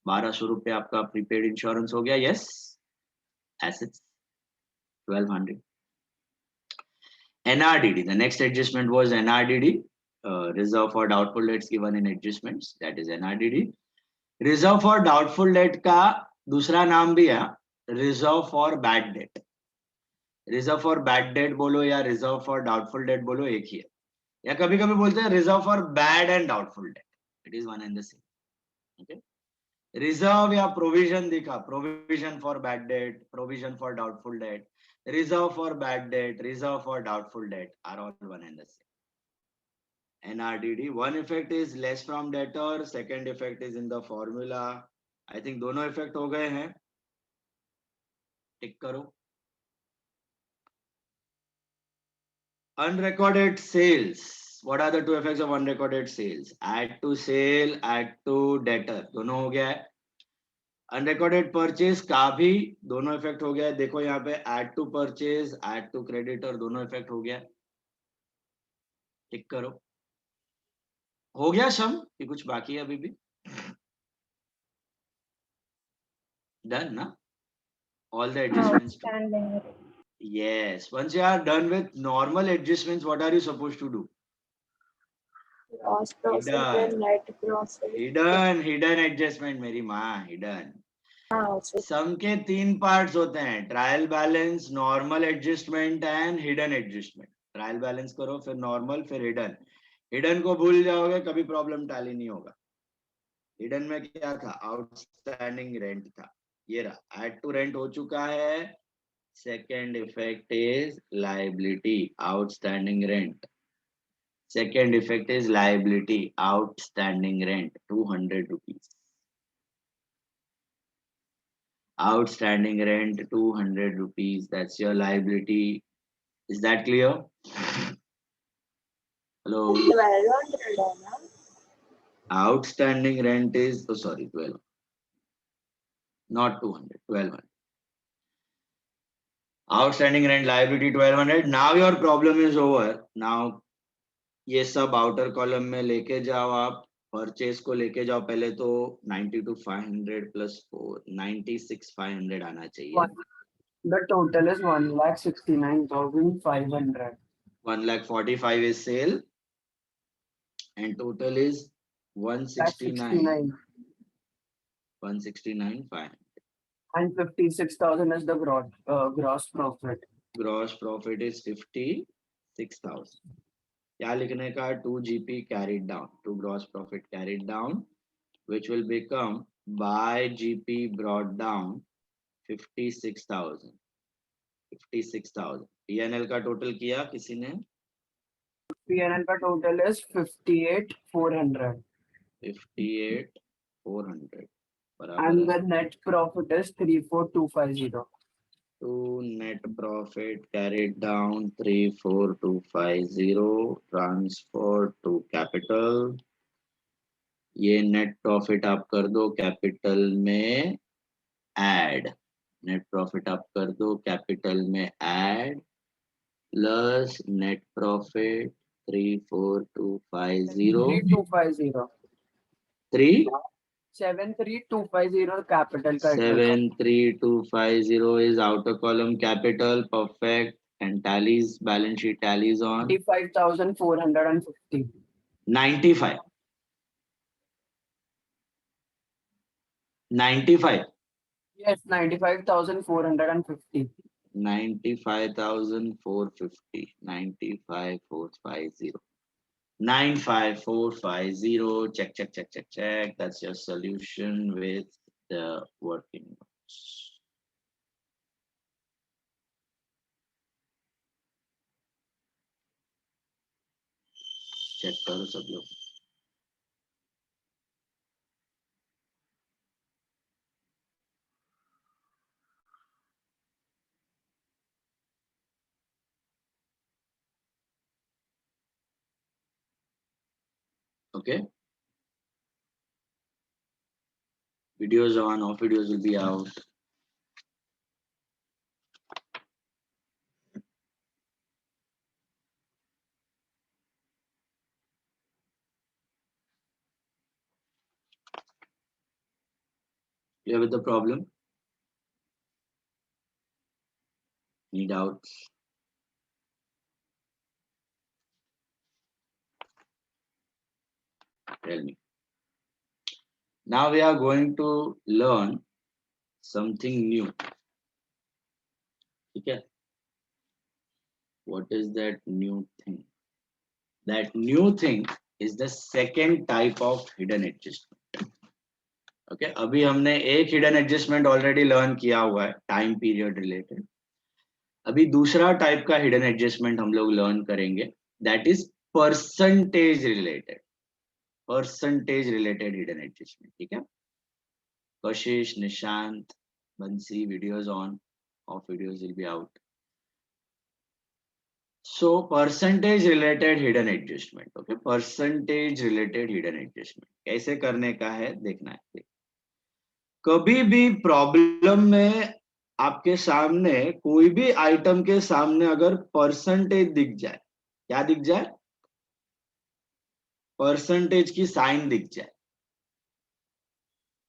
1200 रुपया आपका प्रीपेड इंश्योरेंस हो गया. Yes. Assets 1200. NRDD. The next adjustment was NRDD. Reserve for doubtful debts given in adjustments. That is NRDD. Reserve for doubtful date का दूसरा नाम भी है reserve for bad debt. Reserve for bad date बोलो या reserve for doubtful date बोलो, एक ही है. या कभी कभी बोलते हैं reserve for bad and doubtful debt. It is one and the same. Okay. Reserve या प्रोविजन दिखा, provision for bad debt, provision for doubtful debt, reserve for bad debt, reserve for doubtful debt are all one and the same. NRDD. One effect is less from debtor. Second effect is in the formula. I think दोनों effect हो गए हैं. टिक करो. Unrecorded sales. What are the two effects of unrecorded sales? Add to sale, add to debtor. दोनों हो गया है. Unrecorded purchase का भी दोनों effect हो गया है. देखो यहाँ पे add to purchase, add to creditor दोनों effect हो गया है. टिक करो. हो गया सम कि कुछ बाकी है अभी भी? डन ना? All the adjustments. Outstanding. Yes. Once you are done with normal adjustments, what are you supposed to do? Gross profit Hidden. and net profit. Hidden adjustment, मेरी माँ, hidden. Also, सम के 3 पार्ट्स होते हैं, trial balance, normal adjustment and hidden adjustment. Trial balance करो, फिर normal, फिर hidden. Hidden को भूल जाओगे कभी प्रॉब्लम टैली नहीं होगा. हिडन में क्या था? आउटस्टैंडिंग रेंट था. ये रहा. एड टू रेंट हो चुका है. Second effect is liability, outstanding rent. Second effect is liability, outstanding rent, 200 rupees. Outstanding rent, 200 rupees. That's your liability. Is that clear? Hello. 1200 है ना? Outstanding rent is, oh sorry, 12. Not 200, 1200. Outstanding rent liability 1200. Now your problem is over. Now ये सब outer column में लेके जाओ आप. Purchase को लेके जाओ. पहले तो 92,500 प्लस 4, 96,500 आना चाहिए. The total is 1,69,500. 1,45,000 is sale and total is 169. 169,500. And 56,000 is the gross profit. Gross profit is 56,000. क्या लिखने का? 2 GP carried down, 2 gross profit carried down, which will become by GP brought down 56,000. 56,000. PNL का total किया किसी ने? PNL का total is 58,400. 58,400 बराबर And है. the net profit is 34,250. To net profit carried down 34,250 transfer to capital. ये net profit आप कर दो capital में add. Net profit आप कर दो capital में add plus net profit 34250. 73,250. 3 73,250 capital का 73250 is outer column capital. Perfect. And tallies, balance sheet tallies on 95,450. 95. 95. Yes, 95,450. 95,450. 95,450. 95,450. Check, check, check, check, check. That's your solution with the working notes. Check करो सब लोग. Okay. Videos on, off videos will be out. Clear with the problem? Any doubts? Tell me. Now we are going to learn something new. Okay. What is that new thing? That new thing is the second type of hidden adjustment. Okay. अभी हमने एक hidden adjustment already learn किया हुआ है, time period related. अभी दूसरा type का hidden adjustment हम लोग लर्न करेंगे, that is percentage related hidden adjustment. ठीक है. कशिश, निशांत, बंसी, videos on, of videos will be out. So percentage related hidden adjustment. Okay. Percentage related hidden adjustment कैसे करने का है देखना है. कभी भी प्रॉब्लम में आपके सामने कोई भी आइटम के सामने अगर परसेंटेज दिख जाए, क्या दिख जाए? परसेंटेज की साइन दिख जाए,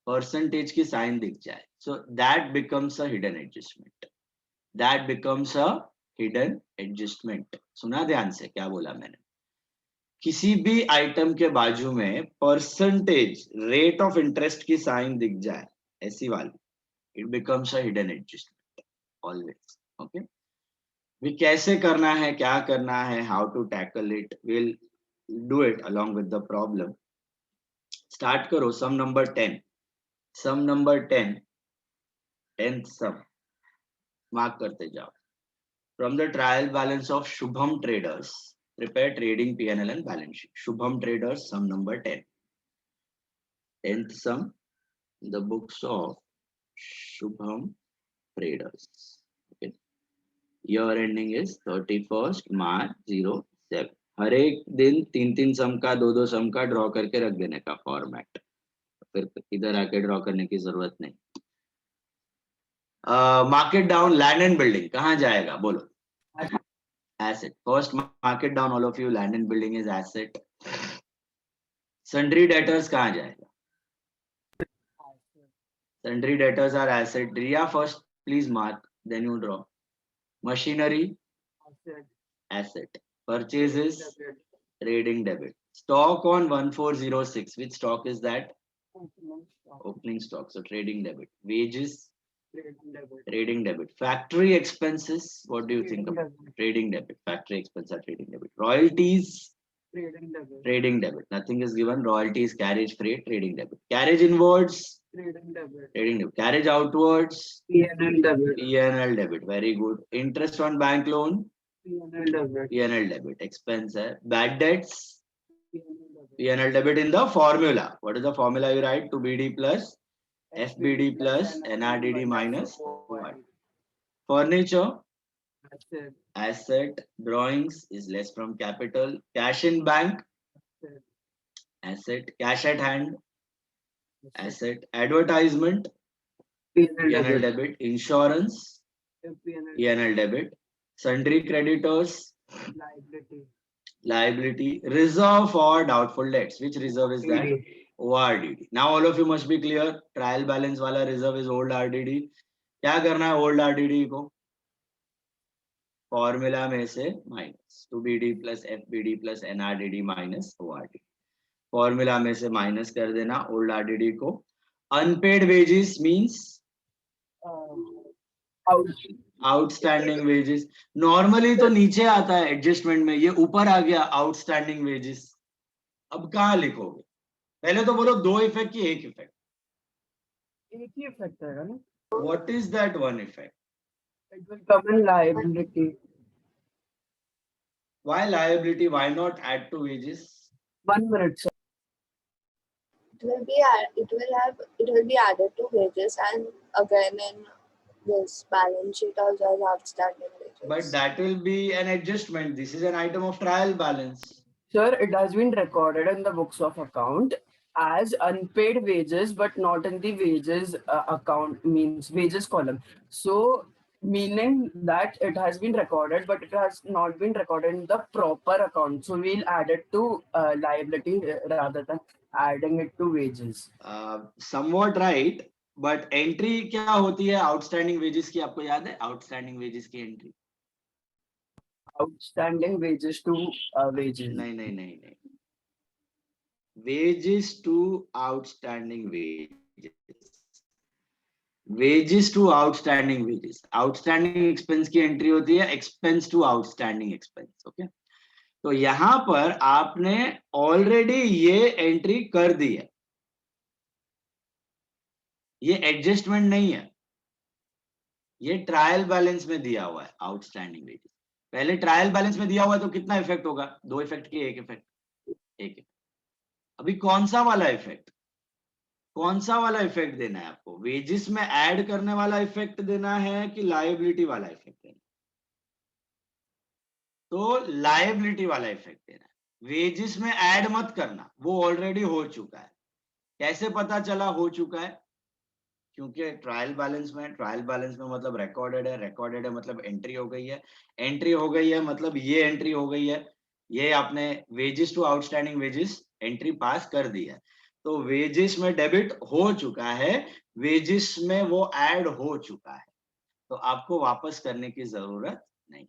परसेंटेज की साइन दिख जाए, so that becomes a hidden adjustment. That becomes a hidden adjustment. सुना ध्यान से क्या बोला मैंने. किसी भी आइटम के बाजू में परसेंटेज रेट ऑफ इंटरेस्ट की साइन दिख जाए, ऐसी वाली, it becomes a hidden adjustment always. Okay. We कैसे करना है, क्या करना है, how to tackle it, we'll do it along with the problem. Start करो. Sum number 10. Sum number 10. 10th sum. Mark करते जाओ. From the trial balance of Shubham Traders, prepare trading P&L and balance sheet. Shubham Traders, sum number 10. 10th sum, the books of Shubham Traders. Okay. Year ending is 31st March 07. हर एक दिन 3-3 सम का, 2-2 सम का draw करके रख देने का format. फिर इधर आके ड्रॉ करने की जरूरत नहीं. Market down land and building कहाँ जाएगा बोलो? Asset. First market down all of you, land and building is asset. Sundry debtors कहाँ जाएगा? Sundry debtors are asset. Riya first, please mark, then you draw. Machinery, asset. Purchases, trading debit. Stock on 1406. Which stock is that? Opening stock. So trading debit. Wages, trading debit. Factory expenses. What do you think about trading debit? Factory expenses are trading debit. Royalties, trading debit. Nothing is given. Royalties, carriage freight, trading debit. Carriage inwards, trading debit. Carriage outwards, P&L debit. Very good. Interest on bank loan, P&L debit. Expense hai. Bad debts, P&L debit in the formula. What is the formula you write? 2BD plus FBD plus NRDD minus OID. Furniture, asset. Drawings is less from capital. Cash in bank, asset. Cash at hand, asset. Advertisement, P&L debit. Insurance, P&L debit. Sundry creditors, liability. Reserve for doubtful debts. Which reserve is that? ORDD. Now all of you must be clear. Trial balance वाला reserve is old RDD. क्या करना है old RDD को? Formula में से minus 2BD plus FBD plus NRDD minus ORD. Formula में से minus कर देना ओल्ड RDD को. Unpaid wages means outstanding wages. Normally तो नीचे आता है एडजस्टमेंट में, ये ऊपर आ गया आउटस्टैंडिंग वेजेस. अब कहाँ लिखोगे? पहले तो बोलो दो इफेक्ट की एक इफेक्ट. एक ही इफेक्ट है ना. What is that one effect? It will come in liability. Why liability? Why not add to wages? 1 minute, sir. It will be added to wages and again in this balance sheet also as outstanding wages. But that will be an adjustment. This is an item of trial balance. Sir, it has been recorded in the books of account as unpaid wages, but not in the wages account, means wages column. So, meaning that it has been recorded, but it has not been recorded in the proper account. So, we'll add it to liability rather than adding it to wages. Somewhat right, but entry क्या होती है outstanding wages की? आपको याद है outstanding wages की entry? Outstanding wages to wages. नहीं नहीं नहीं नहीं, wages to outstanding wages, wages to outstanding wages, outstanding expense की एंट्री होती है expense to outstanding expense. Okay, तो यहां पर आपने ऑलरेडी ये एंट्री कर दी है, ये एडजस्टमेंट नहीं है, ये ट्रायल बैलेंस में दिया हुआ है आउटस्टैंडिंग वेजेस. पहले ट्रायल बैलेंस में दिया हुआ है तो कितना इफेक्ट होगा? दो इफेक्ट की एक इफेक्ट, एक इफेक्ट. अभी कौन सा वाला इफेक्ट, कौन सा वाला इफेक्ट देना है आपको? वेजेस में ऐड करने वाला इफेक्ट देना है कि लायबिलिटी वाला इफेक्ट देना है? तो लायबिलिटी वाला इफेक्ट देना है, वेजेस में ऐड मत करना, वो ऑलरेडी हो चुका है. कैसे पता चला हो चुका है? क्योंकि ट्रायल बैलेंस में, ट्रायल बैलेंस में मतलब रिकॉर्डेड है, रिकॉर्डेड है मतलब एंट्री हो गई है, एंट्री हो गई है मतलब ये एंट्री हो गई है, ये आपने wages to outstanding wages entry pass कर दी है. तो वेजेस में डेबिट हो चुका है, वेजेस में वो ऐड हो चुका है, तो आपको वापस करने की जरूरत नहीं है.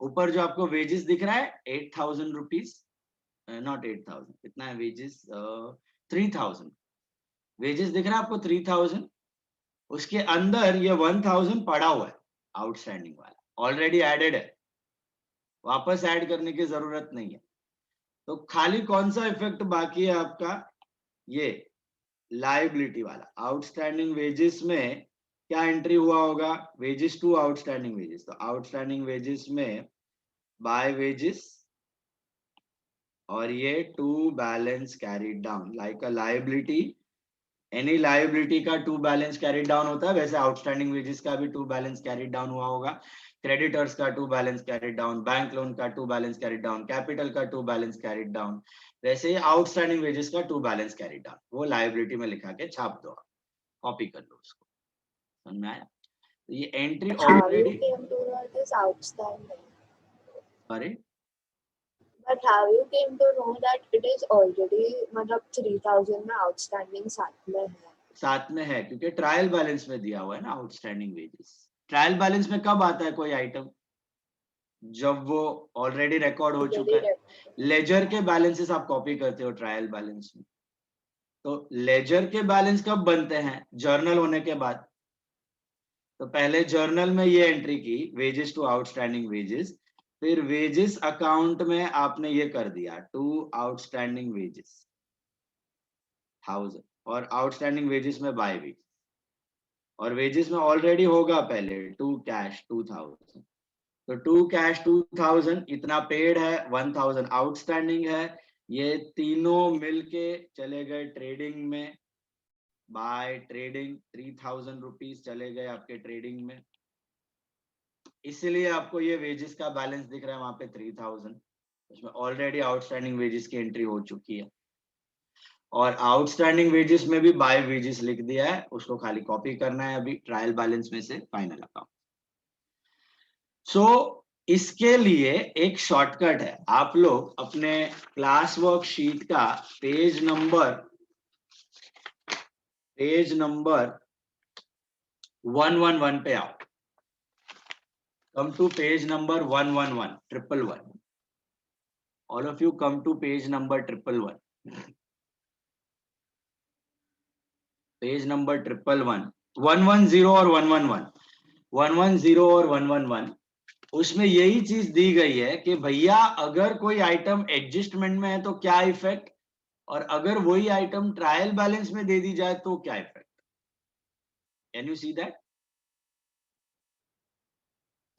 ऊपर जो आपको वेजेस दिख रहा है 8,000 रुपीज, नॉट 8,000, कितना है वेजेस? 3,000 वेजेस दिख रहा है आपको, 3,000. उसके अंदर ये 1,000 पड़ा हुआ है आउटस्टैंडिंग वाला, ऑलरेडी एडेड है, वापस ऐड करने की जरूरत नहीं है. तो खाली कौन सा इफेक्ट बाकी है आपका? ये लायबिलिटी वाला. आउटस्टैंडिंग वेजेस में क्या एंट्री हुआ होगा? Wages to outstanding wages. तो आउटस्टैंडिंग वेजेस में बाय वेजेस और ये to balance carried down like a liability. Any liability का टू बैलेंस कैरीड डाउन होता है, वैसे आउटस्टैंडिंग वेजेस का भी टू बैलेंस कैरीड डाउन हुआ होगा. क्रेडिटर्स का to balance carried down, bank loan का to balance carried down, capital का टू बैलेंस कैरीड डाउन, वैसे ही आउटस्टैंडिंग वेजेस का टू बैलेंस कैरीड डाउन. वो लायबिलिटी में लिखा के छाप दो, कॉपी कर लो उसको. समझ में आया? तो ये entry How you already, came to know it is outstanding? अरे But how you came to know that it is already मतलब 3,000 में outstanding साथ में है? साथ में है क्योंकि ट्रायल बैलेंस में दिया हुआ है ना आउटस्टैंडिंग वेजेस. ट्रायल बैलेंस में कब आता है कोई आइटम? जब वो ऑलरेडी रिकॉर्ड हो चुका है. लेजर के बैलेंसेस आप कॉपी करते हो ट्रायल बैलेंस में. तो लेजर के बैलेंस कब बनते हैं? जर्नल होने के बाद. तो पहले जर्नल में ये एंट्री की वेजेस टू आउटस्टैंडिंग वेजेस, फिर वेजेस अकाउंट में आपने ये कर दिया टू आउटस्टैंडिंग वेजेस 1,000, और आउटस्टैंडिंग वेजेस में बाय वेजेस, और वेजेस में ऑलरेडी होगा पहले टू कैश 2,000. तो टू कैश 2,000 इतना पेड है, 1,000 आउटस्टैंडिंग है. ये तीनों मिलके चले गए ट्रेडिंग में, बाय ट्रेडिंग 3,000 रुपीज चले गए आपके ट्रेडिंग में. इसलिए आपको ये वेजेस का बैलेंस दिख रहा है वहां पे 3,000. उसमें ऑलरेडी आउटस्टैंडिंग वेजेस की एंट्री हो चुकी है, और आउटस्टैंडिंग वेजेस में भी बाय वेजेस लिख दिया है, उसको खाली कॉपी करना है अभी ट्रायल बैलेंस में से फाइनल अकाउंट. सो इसके लिए एक शॉर्टकट है. आप लोग अपने क्लास वर्कशीट का पेज नंबर 111 पे आओ. Come to page number 111. All of you come to page number 111. Page number 111, 110 और 111, 110 और 111, उसमें यही चीज दी गई है कि भैया अगर कोई आइटम एडजस्टमेंट में है तो क्या इफेक्ट, और अगर वही आइटम ट्रायल बैलेंस में दे दी जाए तो क्या effect. Can you see that?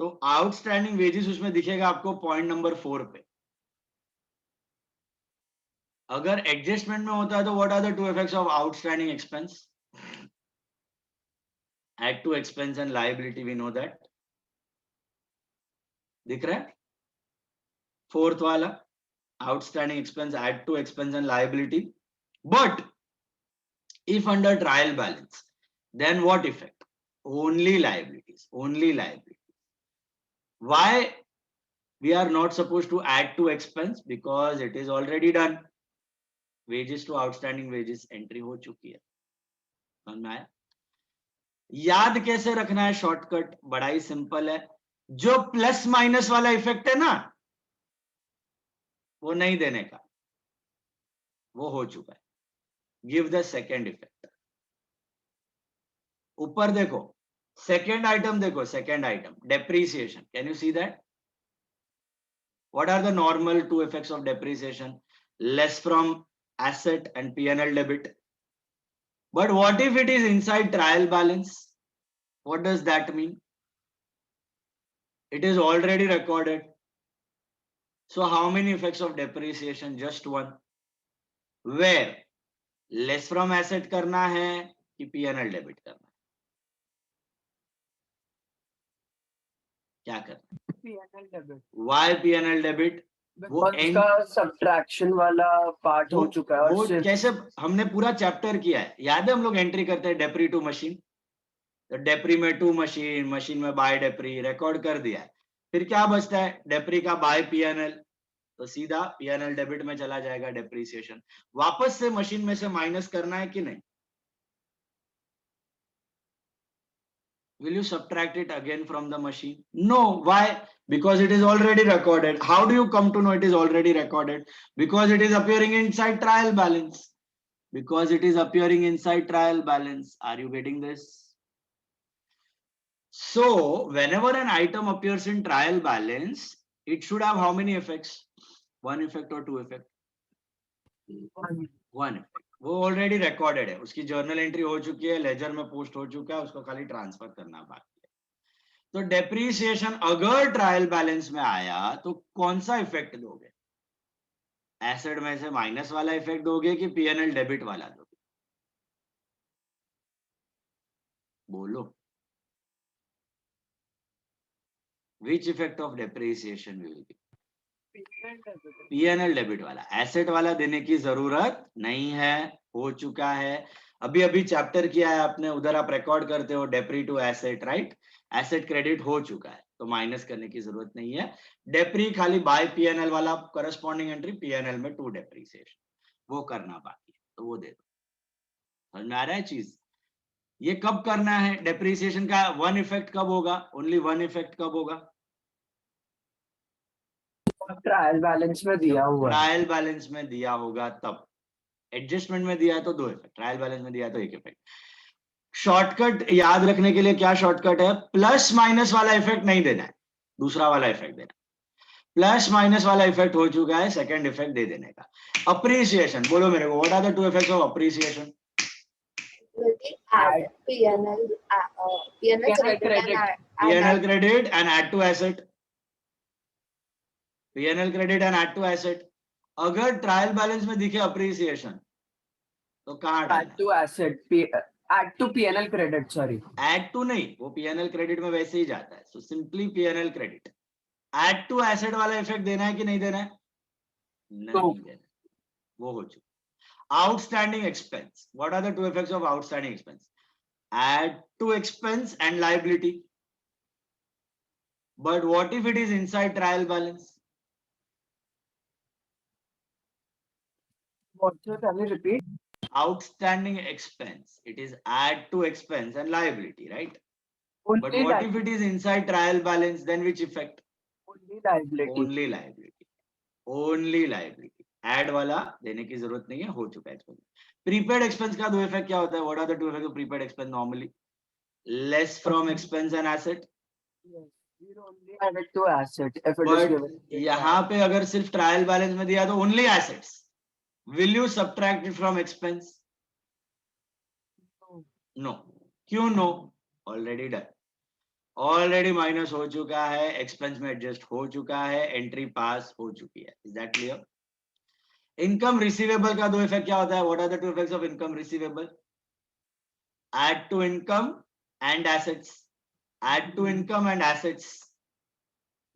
तो आउटस्टैंडिंग वेजेस उसमें दिखेगा आपको पॉइंट नंबर 4 पे. अगर एडजस्टमेंट में होता है तो what are the two effects of outstanding expense? Add to expense and liability, we know that. दिख रहा है फोर्थ वाला? outstanding expense, add to expense and liability. But if under trial balance, then what effect? Only liabilities, only liabilities. Why we are not supposed to add to expense? Because it is already done. Wages to outstanding wages entry हो चुकी है. समझ में आया? याद कैसे रखना है? शॉर्टकट बड़ा ही सिंपल है. जो प्लस माइनस वाला इफेक्ट है ना, वो नहीं देने का, वो हो चुका है. Give the second effect. ऊपर देखो, सेकेंड आइटम देखो, second item depreciation. Can you see that? What are the normal two effects of depreciation? Less from asset and P&L debit. But what if it is inside trial balance? What does that mean? It is already recorded. So how many effects of depreciation? Just one. Where less from asset करना है कि P&L debit करना है? क्या करना है? P&L debit. Why P&L debit? वो Because उसका सब्ट्रैक्शन वाला पार्ट हो चुका है. वो और सिर्फ कैसे हमने पूरा चैप्टर किया है. याद है हम लोग एंट्री करते हैं डेप्री टू मशीन. तो डेप्री में टू मशीन, मशीन में बाय डेप्री रिकॉर्ड कर दिया है. फिर क्या बचता है? डेप्री का बाय P&L. तो सीधा P&L डेबिट में चला जाएगा डेप्रीसिएशन. वापस से मशीन में से माइनस करना है कि नहीं? Will you subtract it again from the machine? No. Why? Because it is already recorded. How do you come to know it is already recorded? Because it is appearing inside trial balance. Because it is appearing inside trial balance. Are you getting this? So, whenever an item appears in trial balance, it should have how many effects? One effect or two effect? One effect. वो already recorded है. उसकी journal entry हो चुकी है, laser में post हो चुका है, उसको खाली ट्रांसफर करना बाकी है. तो डेप्रीसिएशन अगर ट्रायल बैलेंस में आया तो कौन सा इफेक्ट दोगे? एसेट में से माइनस वाला इफेक्ट दोगे कि P&L डेबिट वाला दोगे? बोलो. Which effect of depreciation will be? P&L debit वाला. एसेट वाला देने की जरूरत नहीं है, हो चुका है. अभी अभी चैप्टर किया है आपने, उधर आप रिकॉर्ड करते हो depre to asset, right? Asset credit हो चुका है, तो माइनस करने की जरूरत नहीं है. डेप्री खाली बाय P&L वाला करस्पॉन्डिंग एंट्री P&L में टू डेप्रीसिएशन, वो करना बाकी है, तो वो दे दो. समझ में आ रहा है चीज? ये कब करना है? डेप्रीसिएशन का वन इफेक्ट कब होगा? ओनली वन इफेक्ट कब होगा? ट्रायल बैलेंस में दिया हुआ है. ट्रायल बैलेंस में दिया होगा तब. एडजस्टमेंट में दिया है तो दो इफेक्ट, ट्रायल बैलेंस में दिया है तो एक इफेक्ट. शॉर्टकट याद रखने के लिए क्या शॉर्टकट है? प्लस माइनस वाला इफेक्ट नहीं देना है, दूसरा वाला इफेक्ट देना. प्लस माइनस वाला इफेक्ट हो चुका है, सेकंड इफेक्ट दे देने का. अप्रिसिएशन बोलो मेरे को. What are the two effects of appreciation? Will be add P&L credit P&L credit and add to asset. P&L credit and add to asset. अगर ट्रायल बैलेंस में दिखे अप्रिसिएशन तो कहाँ Add डालना? to asset. Add to P&L credit. Sorry. Add to नहीं, वो P&L credit में वैसे ही जाता है. So simply P&L credit. Add to asset वाला इफेक्ट देना है कि नहीं देना है? नहीं देना. वो हो चुका. Outstanding expense. What are the two effects of outstanding expense? Add to expense and liability. But what if it is inside trial balance? What? Can you repeat? Outstanding expense, it is add to expense and liability, right? Only But what if it is inside trial balance? Then which effect? Only liability. Only liability. Only liability. Add वाला देने की जरूरत नहीं है, हो चुका है. Prepaid expense का दो इफेक्ट क्या होता है? What are the two effects of prepaid expense normally? Less from expense and asset. Yes. We only add it to asset if it is But given. यहाँ पे अगर सिर्फ ट्रायल बैलेंस में दिया तो only assets. Will you subtract it from expense? No. क्यों no? Already done. Already minus हो चुका है, expense में adjust हो चुका है, entry pass हो चुकी है. Is that clear? Income receivable का दो effect क्या होता है? What are the two effects of income receivable? Add to income and assets. Add to income and assets.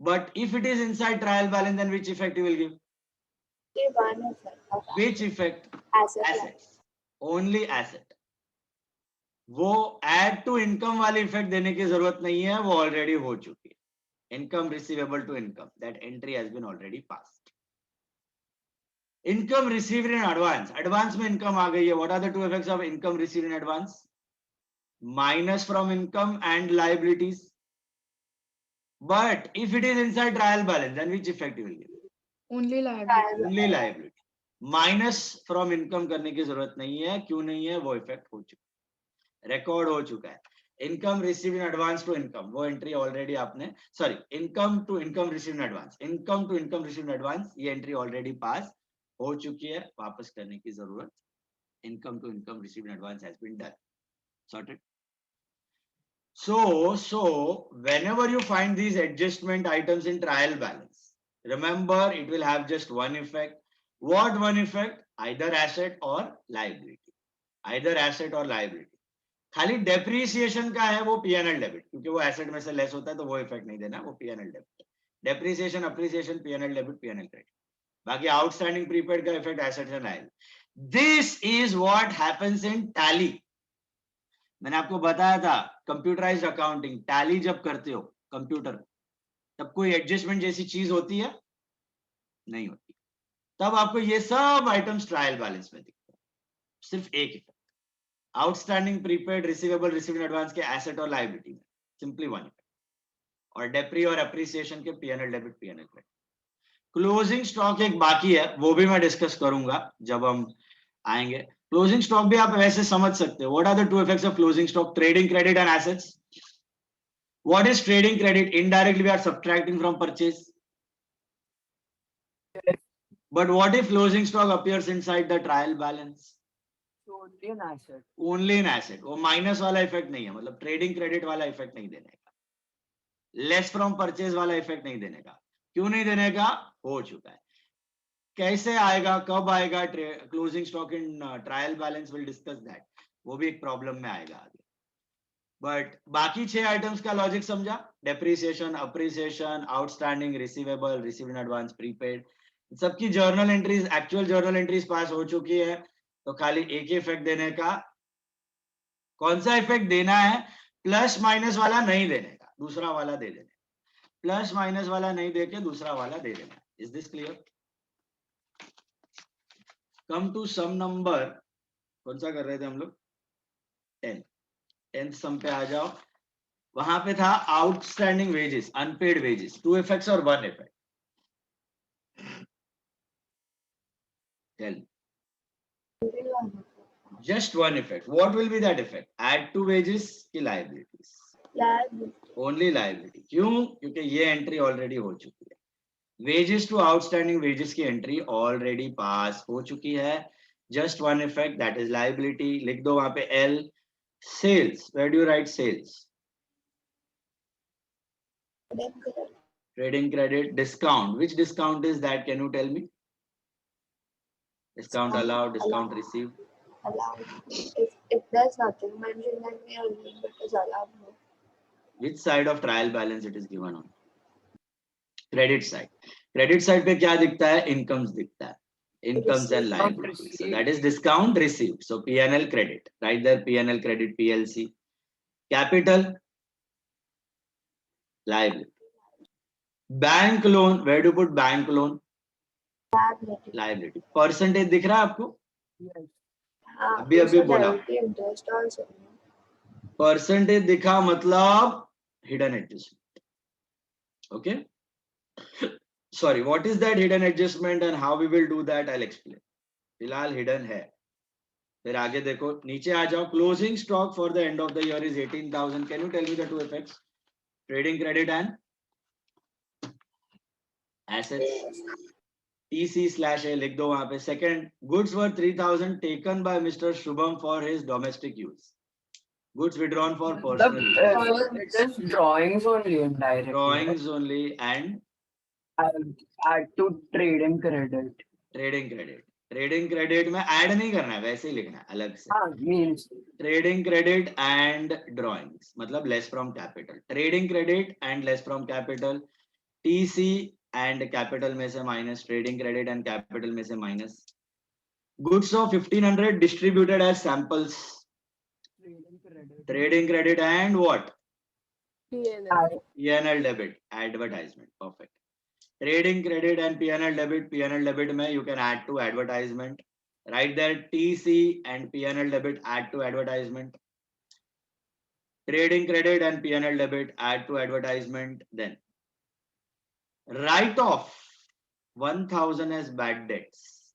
But if it is inside trial balance, then which effect you will give? The one effect of Which effect? asset liability. Assets. Only asset. वो add to income वाली effect देने की जरूरत नहीं है, वो already हो चुकी है. Income receivable to income, that entry has been already passed. Income received in advance. Advance में income आ गई है. What are the two effects of income received in advance? Minus from income and liabilities. But if it is inside trial balance, then which effect you will give? Only liability. Only liability. Minus from income करने की जरूरत नहीं है. क्यों नहीं है? वो effect हो चुका है, रिकॉर्ड हो चुका है. Income receive in advance to income, वो एंट्री ऑलरेडी आपने, sorry, income to income receive in advance, income to income receive in advance, ये एंट्री ऑलरेडी पास हो चुकी है, वापस करने की जरूरत. Income to income receive in advance has been done, sorted. So whenever you find these adjustment items in trial balance, remember it will have just one effect. What one effect? Either asset or liability. Either asset or liability. खाली depreciation का है वो P&L debit, क्योंकि वो asset में से less होता है तो वो इफेक्ट नहीं देना, वो P&L debit. Depreciation, appreciation, P&L debit, P&L credit. बाकी आउटस्टैंडिंग प्रीपेड का effect asset and liability. This is what happens in tally. मैंने आपको बताया था कंप्यूटराइज्ड अकाउंटिंग, टैली जब करते हो कंप्यूटर, तब कोई एडजस्टमेंट जैसी चीज होती है? नहीं होती. तब आपको ये सब आइटम्स ट्रायल बैलेंस में दिखते हैं. सिर्फ एक effect, outstanding prepaid receivable receive in advance के एसेट और लायबिलिटी में सिंपली वन इफेक्ट, और डेप्री और अप्रिसिएशन के P&L debit, P&L credit. Closing stock एक बाकी है, वो भी मैं डिस्कस करूंगा जब हम आएंगे. क्लोजिंग स्टॉक भी आप वैसे समझ सकते हो. What are the two effects of closing stock? Trading credit and assets. What is trading credit? Indirectly we are subtracting from purchase. But what if closing stock appears inside the trial balance? Only an asset. Only an asset. वो minus वाला effect नहीं है, मतलब trading credit वाला effect नहीं देने का, less from purchase वाला इफेक्ट नहीं देने का. क्यों नहीं देने का? हो चुका है. कैसे आएगा, कब आएगा closing stock in trial balance? Will discuss that. वो भी एक प्रॉब्लम में आएगा आगे. बट बाकी 6 आइटम्स का लॉजिक समझा? Depreciation, appreciation, outstanding, receivable, receive in advance, prepaid, सबकी journal entries, actual journal entries pass हो चुकी है. तो खाली एक ही इफेक्ट देने का. कौन सा इफेक्ट देना है? प्लस माइनस वाला नहीं देने का, दूसरा वाला दे देना. प्लस माइनस वाला नहीं देके दूसरा वाला दे देना. Is this clear? Come to some number. कौन सा कर रहे थे हम लोग? 10th सम पे आ जाओ. वहां पे था outstanding wages, unpaid wages, 2 effects और 1 effect. Tell me. Just one effect. What will be that effect? Add to wages की liabilities. Liability. Only liability. क्यों? क्योंकि ये एंट्री ऑलरेडी हो चुकी है. Wages to outstanding wages की एंट्री ऑलरेडी पास हो चुकी है. Just one effect, that is liability. लिख दो वहां पे L. Sales. Where do you write sales? Trading credit. Discount. Which discount is that? Can you tell me? Discount allowed, discount received. Allowed. If there's nothing mentioned, then we assume it is allowed. Which side of trial balance it is given on? Credit side. Credit side पे क्या दिखता है? Incomes दिखता है. Incomes and liabilities. So that is discount received. So P&L credit. Right there, P&L credit, PLC. Capital, liability. Bank loan. Where do you put bank loan? Liability. Liability. Percentage दिख रहा है आपको? Yes. हाँ, अभी बोला. interest also. Percentage दिखा मतलब hidden adjustment. Okay. Sorry, what is that hidden adjustment and how we will do that? I'll explain. फिलहाल hidden है. फिर आगे देखो, नीचे आ जाओ. Closing stock for the end of the year is 18,000. Can you tell me the two effects? Trading credit and assets. TC/A लिख दो वहां पे. Second, goods were 3,000 taken by Mr. Shubham for his domestic use. Goods withdrawn for personal use. It is drawings only indirectly. Drawings only and Add to trading credit. Trading credit. Trading credit में add नहीं करना है, वैसे ही लिखना है अलग से. हाँ, means trading credit and drawings मतलब less from capital. Trading credit and less from capital. TC and capital में से minus, trading credit and capital में से minus. Goods of 1500 distributed as samples. Trading credit and what? P&L. P&L debit, advertisement. Perfect. Trading credit and P&L debit. P&L debit में you can add to advertisement. Right there, TC and P&L debit add to advertisement. Trading credit and P&L debit add to advertisement. Then write off 1000 as bad debts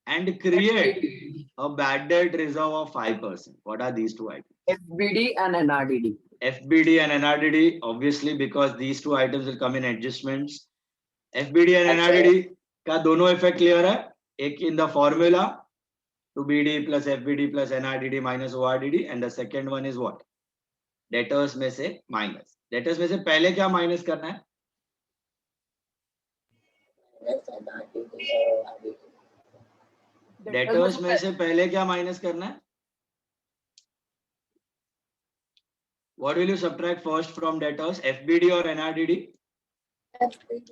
and create a bad debt reserve of 5%. What are these two items? FBD and NRDD. FBD and NRDD, obviously, because these two items will come in adjustments. FBD and NRDD का दोनों effect clear है. एक in the formula to BD plus FBD plus NRDD minus ORDD, and the second one is what? Debtors में से minus. Debtors में से पहले क्या minus करना है? Debtors में से पहले क्या minus करना है? What will you subtract first from debtors? FBD or NRDD?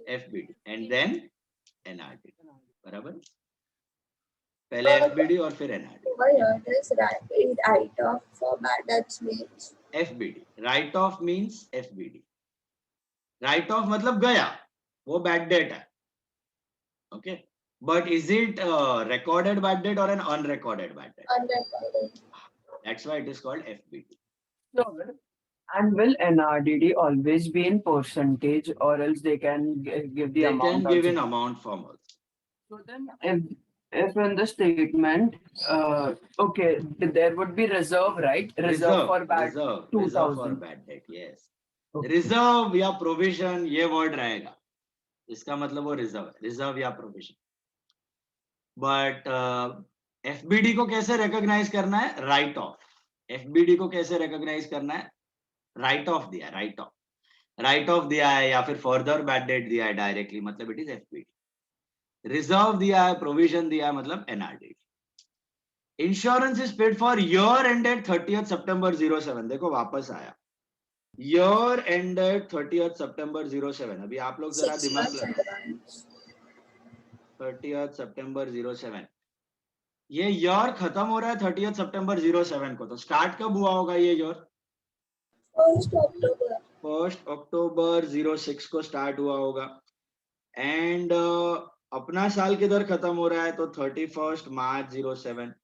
FBD. And then NRDD. बराबर? पहले FBD और फिर NRDD. Over here, this write-off for bad debts means FBD. Write off means FBD. Write off मतलब गया, वो bad debt है. Okay. But is it recorded bad debt or an unrecorded bad debt? unrecorded. That's why it is called FBD. And will NRDD always be in percentage, or else they can give the They amount? can give also? in amount form also. So then, if in the statement, okay, there would be reserve, right? Reserve for bad. reserve for 2000. bad debt. Yes. Okay. Reserve या provision ये word रहेगा. इसका मतलब वो reserve है. Reserve या provision. But FBD को कैसे recognize करना है? Write off. FBD को कैसे recognize करना है? Write off दिया, write off. Write off दिया है या फिर further bad debt दिया है directly, मतलब it is FBD. Reserve दिया है, provision दिया है, मतलब NRDD. Insurance is paid for year ended 30th September 07. देखो वापस आया. Year ended 30th September 07. अभी आप लोग जरा 6 दिमाग months लगाओ. advance. 30th September 07. ये year खत्म हो रहा है 30th September 07 को. तो start कब हुआ होगा ये year? 1st October. 1st October 06 को start हुआ होगा. And अपना साल किधर खत्म हो रहा है? तो 31st March 07.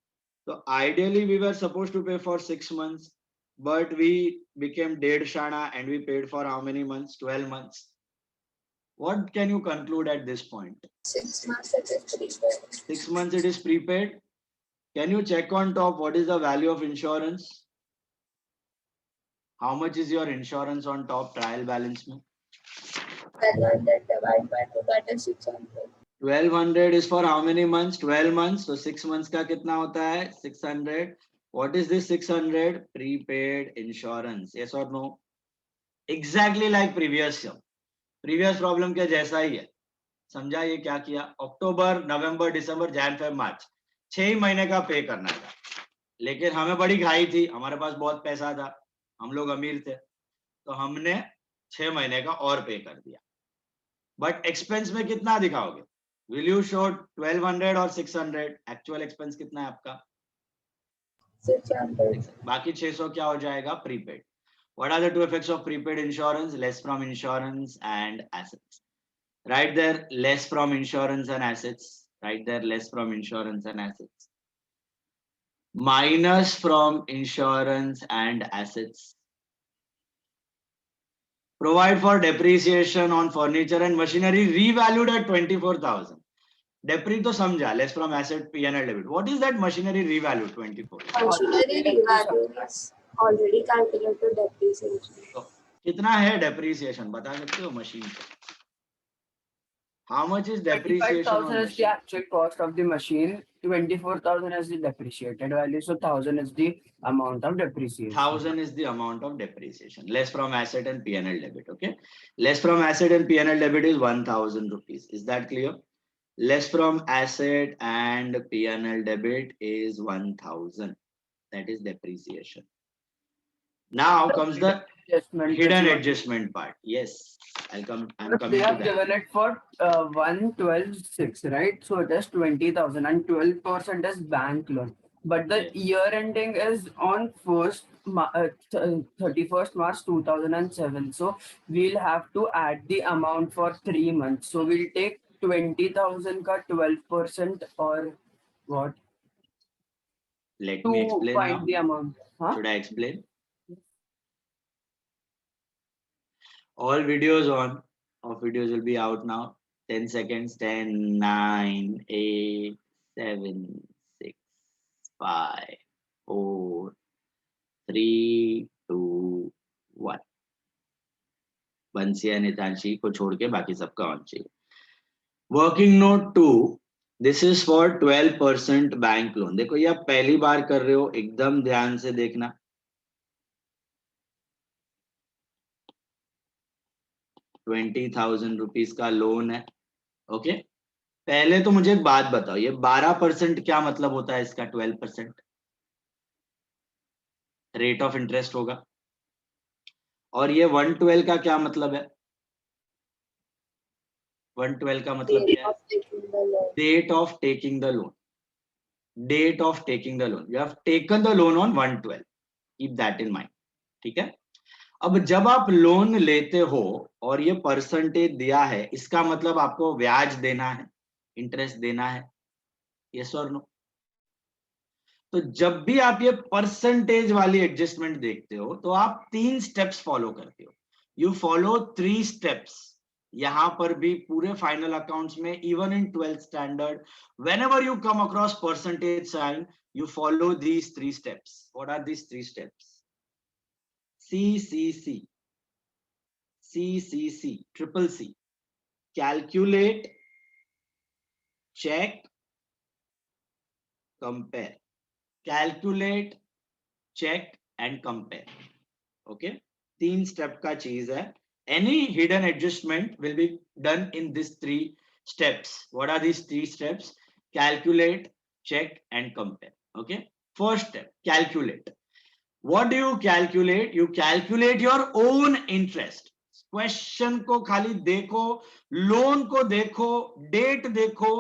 So ideally we were supposed to pay for 6 months, but we became dead shana and we paid for how many months? 12 months. What can you conclude at this point? 6 months it is prepaid. 6 months it is prepaid. Can you check on top what is the value of insurance? How much is your insurance on top trial balance? Mein? 1200 divided by 2, that is 600. 1200 is for how many months? 12 months. So 6 months का कितना होता है? 600. What is this 600? Prepaid insurance. Yes or no? Exactly like previous year. Previous problem के जैसा ही है. समझा ये क्या किया? अक्टूबर, नवंबर, दिसंबर, जैन, फेब, मार्च 6 महीने का पे करना था. लेकिन हमें बड़ी घाई थी, हमारे पास बहुत पैसा था, हम लोग अमीर थे, तो हमने 6 महीने का और पे कर दिया. बट एक्सपेंस में कितना दिखाओगे? Will you show 1200 or 600? Actual expense कितना है आपका? 600. बाकी 600 क्या हो जाएगा? Prepaid. What are the two effects of prepaid insurance? Less from insurance and assets. Right there, less from insurance and assets. Right there, less from insurance and assets. Minus from insurance and assets. Provide for depreciation on furniture and machinery revalued at 24,000. Depre to समझा, less from asset P&L debit. What is that machinery revalued 24? Machinery revalue is already calculated depreciation. तो कितना है depreciation? बता सकते हो machine पे? How much is depreciation on 25,000 is the machine? actual cost of the machine. 24,000 is the depreciated value. So 1,000 is the amount of depreciation. 1,000 is the amount of depreciation. Less from asset and P&L debit. Okay. Less from asset and P&L debit is 1,000 rupees. Is that clear? Less from asset and P&L debit is 1,000. That is depreciation. Now comes the adjustment. hidden adjustment part. Yes, I'm They coming to have that. given it for 112.6, right? So it is 20,000 and 12% is bank loan. But the Yes. year ending is on 31st March 2007. So we'll have to add the amount for 3 months. So we'll take 20,000 ka 12% or what Let to me explain find now. the amount. Huh? Should I explain? All videos on. All videos will be out now. 10 seconds. 10, 9, 8, 7, 6, 5, 4, 3, 2, 1. बंसी नितांशी को छोड़ के बाकी सबका on चाहिए. Working note 2. This is for 12% bank loan. देखो ये आप पहली बार कर रहे हो, एकदम ध्यान से देखना. 20,000 रुपीज का लोन है. ओके, पहले तो मुझे एक बात बताओ, ये 12% क्या मतलब होता है इसका? 12% रेट ऑफ इंटरेस्ट होगा. और ये 112 का क्या मतलब है? 112 का मतलब क्या है? Date of taking the loan. Date of taking the loan. You have taken the loan on 112. Keep that in mind. ठीक है. अब जब आप लोन लेते हो और ये परसेंटेज दिया है, इसका मतलब आपको ब्याज देना है, इंटरेस्ट देना है. यस और नो? तो जब भी आप ये परसेंटेज वाली एडजस्टमेंट देखते हो तो आप 3 स्टेप्स फॉलो करते हो. You follow 3 steps. यहां पर भी पूरे फाइनल अकाउंट्स में, even in 12th standard, whenever you come across percentage sign, you follow these 3 steps. What are these 3 steps? CCC, CCC, triple C. Calculate, check, compare. Calculate, check and compare. Okay, 3 step का चीज है. Any hidden adjustment will be done in these 3 steps. What are these 3 steps? Calculate, check and compare. Okay, first step, calculate. What do you calculate? You calculate your own interest. Question को खाली देखो, loan को देखो, date देखो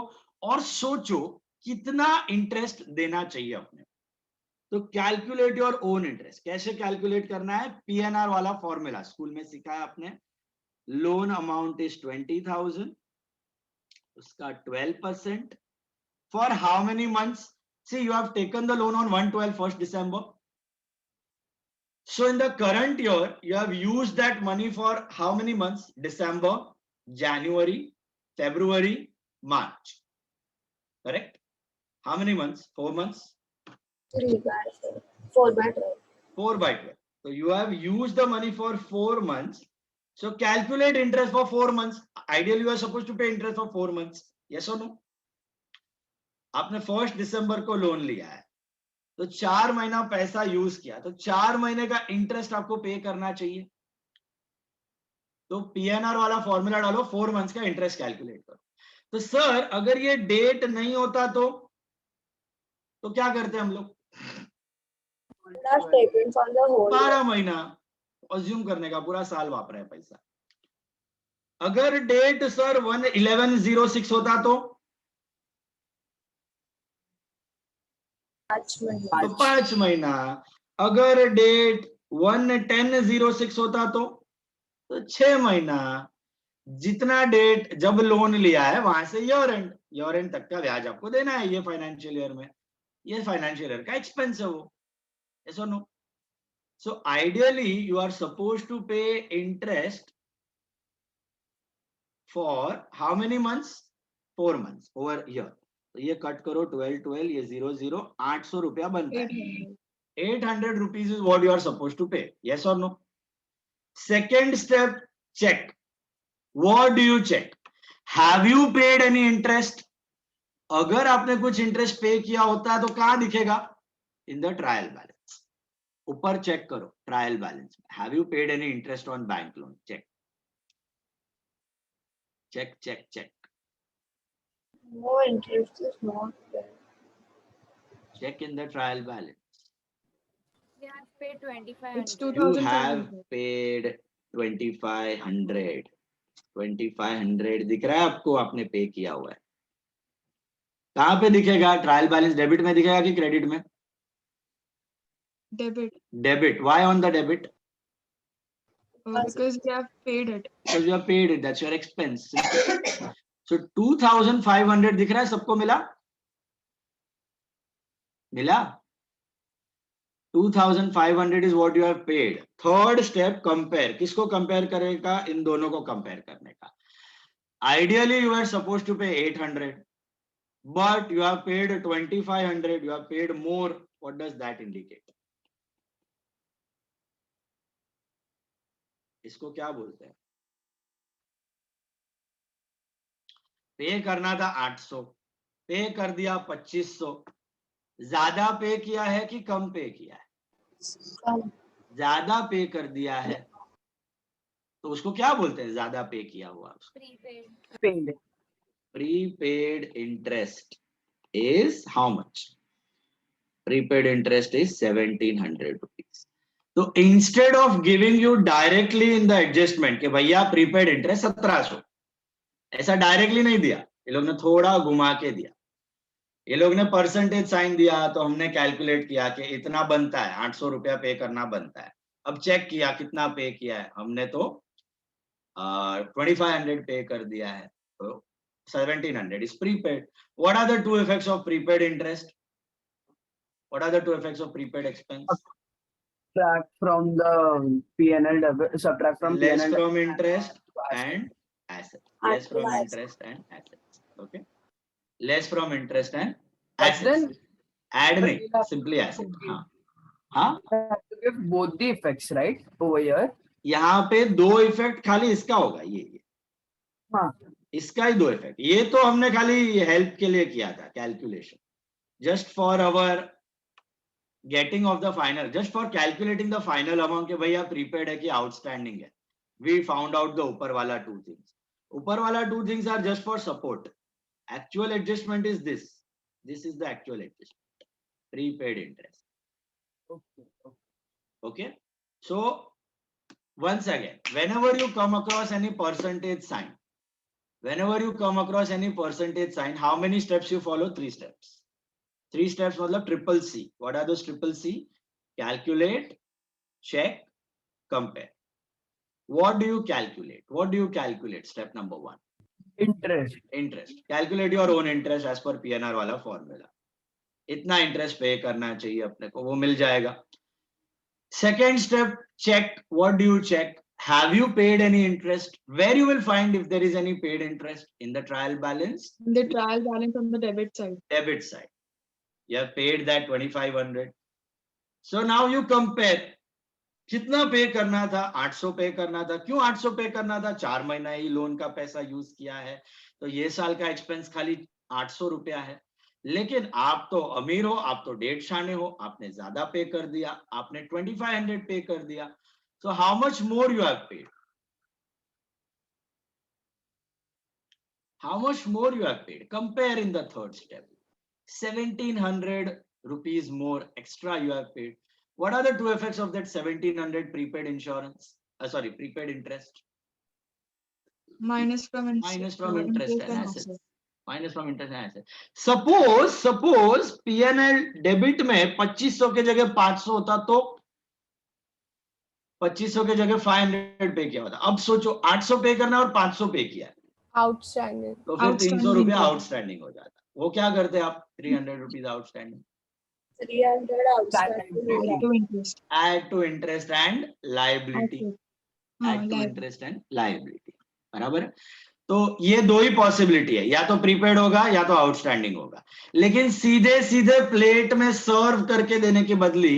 और सोचो कितना interest देना चाहिए अपने. तो कैलकुलेट योर ओन इंटरेस्ट. कैसे कैलकुलेट करना है? पीएनआर वाला फॉर्मूला स्कूल में सीखा है आपने. लोन अमाउंट इज 20,000, उसका 12%. For how many months? See you have taken the loan on 112 1st December. So in the current year, you have used that money for how many months? December, January, February, March. Correct? How many months? 4 months? 3 by 4. 4 by 12. 4 by 12. So you have used the money for 4 months. So calculate interest for 4 months. Ideally, you are supposed to pay interest for 4 months. Yes or no? आपने 1st December को loan लिया है, तो 4 महीना पैसा use किया, तो 4 महीने का इंटरेस्ट आपको पे करना चाहिए. तो पीएनआर वाला फॉर्मूला डालो, 4 मंथ्स का इंटरेस्ट कैलकुलेट करो. तो सर अगर ये डेट नहीं होता तो क्या करते हम लोग? Would have taken for the whole 12 year. महीना अज्यूम करने का, पूरा साल वापरा है पैसा. अगर डेट सर 11/06 होता तो 5 months. 5 महीना. अगर डेट 1/10/06 होता तो 6 महीना. जितना डेट जब लोन लिया है वहां से ईयर एंड तक का ब्याज आपको देना है. ये फाइनेंशियल ईयर में, ये फाइनेंशियल ईयर का एक्सपेंस है वो. यस और no? So ideally you are suppose to pay interest for how many months? 4 months over year. तो ये कट करो, 12 12, ये 0 0, 800 रुपया बनता है. 800 rupees is what you are supposed to pay. Yes or no? Second step, check. What do you check? Have you paid any interest? अगर आपने कुछ इंटरेस्ट पे किया होता है तो कहां दिखेगा? In the trial balance. ऊपर चेक करो trial balance. Have you paid any interest on bank loan? Check check check check. No interest is not there. Check in the trial balance. have paid 2500. It's You 2500. have paid 2500. 2500 दिख रहा है आपको, आपने पे किया हुआ है. कहाँ पे दिखेगा? ट्रायल बैलेंस डेबिट में दिखेगा कि क्रेडिट में? Debit. Debit. Why on the debit? Because we have paid it. Because you have paid it. That's your expense. So 2500 दिख रहा है सबको? मिला? मिला? 2500 is what you have paid. Third step, compare. किसको compare करेगा? इन दोनों को compare करने का. Ideally you are supposed to pay 800, but you have paid 2500. You have paid more. What does that indicate? इसको क्या बोलते हैं? पे करना था 800, पे कर दिया 2500. ज्यादा पे किया है कि कम पे किया है? ज्यादा पे कर दिया है तो उसको क्या बोलते हैं? ज्यादा पे किया हुआ. Prepaid. Prepaid interest is how much? Prepaid interest is 1700 rupees. So instead of giving you directly in the adjustment कि भैया prepaid interest 1700, ऐसा डायरेक्टली नहीं दिया. ये लोग ने थोड़ा घुमा के दिया. ये लोग ने परसेंटेज साइन दिया तो हमने कैलकुलेट किया कि इतना बनता है, 800 रुपया पे करना बनता है. अब चेक किया कितना पे किया है, हमने तो 2500 पे कर दिया है. तो 1700 is prepaid. What are the two effects of prepaid interest? What are the two effects of prepaid expense? Subtract from the P&L debit, subtract from Less P&L from interest asset. and assets. Less from interest and assets. Okay. Less from interest and But assets. then Add but नहीं, we'll have simply to asset. give- हाँ. हाँ. we have to give both the effects, right? Over here. यहाँ पे दो effect खाली इसका होगा. ये हाँ. इसका ही दो इफेक्ट. ये तो हमने खाली हेल्प के लिए किया था calculation. Just for our getting off the final, just for calculating the final amount कि भैया प्रीपेड है कि आउटस्टैंडिंग है. वी फाउंड आउट द ऊपर वाला टू थिंग्स. ऊपर वाला two things are just for support. Actual adjustment is this. This is the actual adjustment. Prepaid interest. Okay. So once again, whenever you come across any percentage sign, how many steps you follow? 3 steps. 3 steps मतलब triple C. What are those triple C? Calculate, check, compare. What do you calculate? Step number 1. Interest. Calculate your own interest as per PNR वाला formula. इतना interest pay करना चाहिए अपने को, वो मिल जाएगा. Second step, check. What do you check? Have you paid any interest? Where you will find if there is any paid interest? In the trial balance. The trial balance on the debit side. Debit side. You have paid that 2500. So now you compare. कितना पे करना था? 800 पे करना था. क्यों 800 पे करना था? 4 महीना ही लोन का पैसा यूज किया है, तो ये साल का एक्सपेंस खाली 800 रुपया है. लेकिन आप तो अमीर हो, आप तो डेढ़ शाने हो, आपने ज्यादा पे कर दिया, आपने 2500 पे कर दिया. So how much more you have paid? How much more you have paid? Compare in the third step. 1700 rupees more extra you have paid. What are the two effects of that 1700 prepaid insurance? Prepaid interest. Minus from interest. Minus from interest and assets. assets. Minus from interest and assets. Suppose P&L debit में 2500 के जगह 500 होता तो 2500 के जगह 500 पे किया होता. अब सोचो 800 पे करना और 500 पे किया, Outstanding. तो फिर 300 Outstanding रुपया होगा. आउटस्टैंडिंग हो जाता. वो क्या करते आप? 300 rupees outstanding. 300 outstanding. To interest. Add to interest and liability. Asset. Add to liability. interest and liability. बराबर है. तो ये दो ही पॉसिबिलिटी है, या तो प्रीपेड होगा या तो आउटस्टैंडिंग होगा. लेकिन सीधे सीधे प्लेट में सर्व करके देने के बदली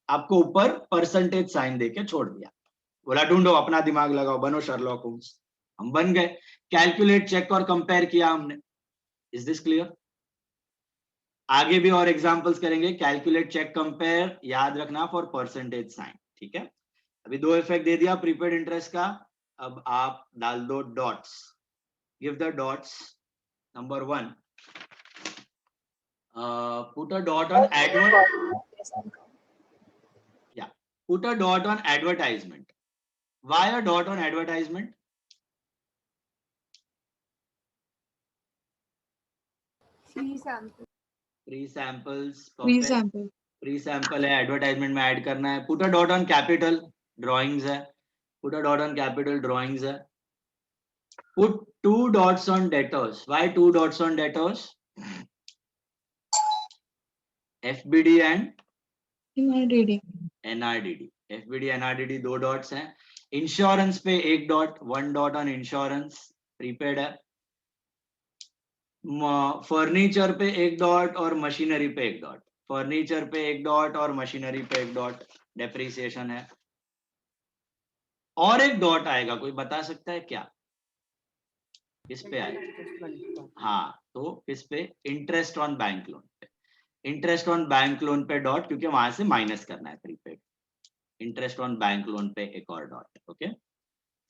आपको ऊपर परसेंटेज साइन देके छोड़ दिया. बोला ढूंढो, अपना दिमाग लगाओ, बनो शर्लॉक होम्स. हम बन गए. कैलकुलेट, चेक और कंपेयर किया हमने. Is this clear? आगे भी और एग्जांपल्स करेंगे. कैलकुलेट, चेक, कंपेयर याद रखना फॉर परसेंटेज साइन. ठीक है. अभी दो इफेक्ट दे दिया प्रीपेड इंटरेस्ट का. अब आप डाल दो dots. Give the dots. Number 1, put a dot on Edward. Put a dot on advertisement. Why a dot on advertisement? Free sample. Free samples. Free Perfect. sample. Free sample है, advertisement में add करना है. Put a dot on capital, drawings है. Put a dot on capital, drawings है. Put 2 dots on debtors. Why 2 dots on debtors? FBD and In my reading. NRDD. FBD NRDD 2 dots हैं. Insurance पे 1 dot, 1 dot on insurance, prepaid है. Furniture पे 1 dot और machinery पे 1 dot. Furniture पे 1 dot और machinery पे 1 डॉट, डेप्रिसिएशन है. और एक डॉट आएगा, कोई बता सकता है क्या? किस पे आएगा? हाँ, तो किस पे? इंटरेस्ट ऑन बैंक लोन पे. इंटरेस्ट ऑन बैंक लोन पे डॉट, क्योंकि वहां से माइनस करना है prepaid. Interest on bank loan पे एक और डॉट. ओके,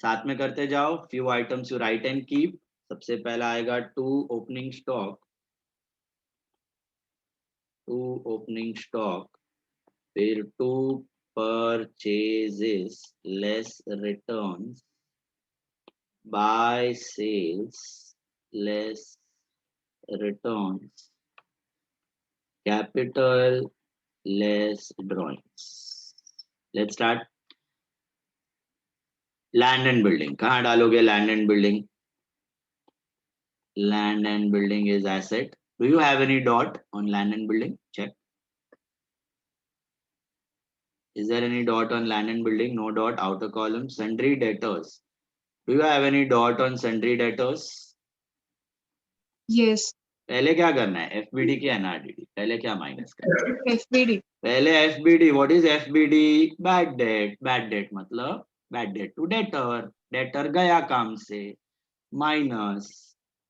साथ में करते जाओ. Few items you right and keep. सबसे पहला आएगा 2 ओपनिंग स्टॉक. 2 ओपनिंग स्टॉक, फिर 2 purchases less returns by sales less returns, capital less drawings. Let's start. Land and building. कहाँ डालोगे land and building? Land and building is asset. Do you have any dot on land and building? Check. Is there any dot on land and building? No dot. Outer column. Sundry debtors. Do you have any dot on sundry debtors? Yes. पहले क्या करना है? FBD की NRDD. पहले क्या minus करना है? FBD. पहले FBD. What is FBD? Bad debt. Bad debt मतलब bad debt to debtor. Debtor गया काम से, माइनस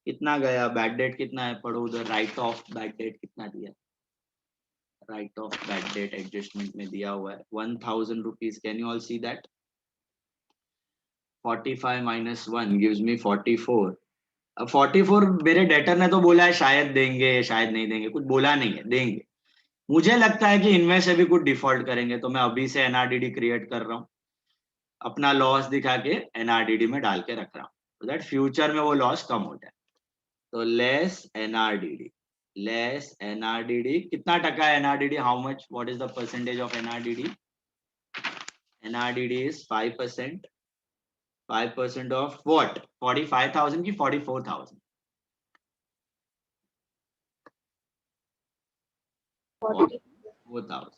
कितना गया? बैड डेट कितना है? पढ़ो उधर. राइट ऑफ बैड डेट कितना दिया? Right of bad debt adjustment में दिया हुआ है 1000 rupees. Can you all see that? 45 minus 1 gives me 44. अब 44 मेरे डेटर ने तो बोला है शायद देंगे, शायद नहीं देंगे, कुछ बोला नहीं है, देंगे. मुझे लगता है कि इनमें से भी कुछ डिफॉल्ट करेंगे, तो मैं अभी से एनआरडीडी क्रिएट कर रहा हूँ. अपना लॉस दिखा के एनआरडीडी में डाल के रख रहा हूँ, तो दैट फ्यूचर में वो लॉस कम हो जाए. तो लेस एनआरडीडी. लेस एनआरडीडी कितना टका है? NRDD how much? What is the percentage of NRDD? NRDD is 5%. 5% of what? 45,000 की 44,000? 44,000.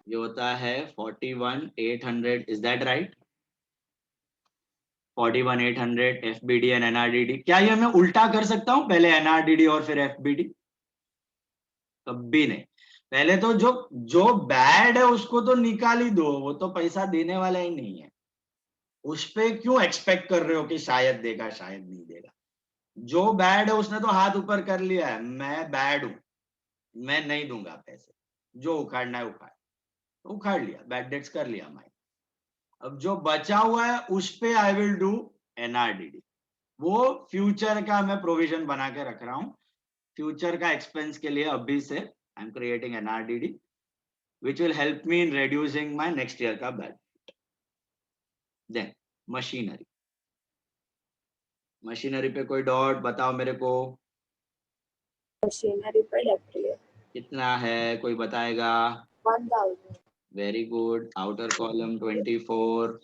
ये होता है 41,800. Is that right? 41,800 FBD and NRDD. क्या ये मैं उल्टा कर सकता हूँ? पहले NRDD और फिर FBD? कभी नहीं. पहले तो जो बैड है उसको तो निकाल ही दो, वो तो पैसा देने वाला ही नहीं है. उस पे क्यों एक्सपेक्ट कर रहे हो कि शायद देगा, शायद नहीं देगा? जो बैड है उसने तो हाथ ऊपर कर लिया है, मैं बैड हूं, मैं नहीं दूंगा पैसे. जो उखाड़ना है उखाड़, तो उखाड़ लिया, बैड डेट्स कर लिया माइनस. अब जो बचा हुआ है उस पे आई विल डू एनआरडीडी. वो फ्यूचर का मैं प्रोविजन बना के रख रहा हूं. फ्यूचर का एक्सपेंस के लिए अभी से I am creating NRDD which will help me in reducing my next year का bad debt. Then machinery. Machinery पे कोई डॉट बताओ मेरे को. मशीनरी पे डेप्रिसिएशन कितना है? कोई बताएगा? 1000. Very good. Outer column 24.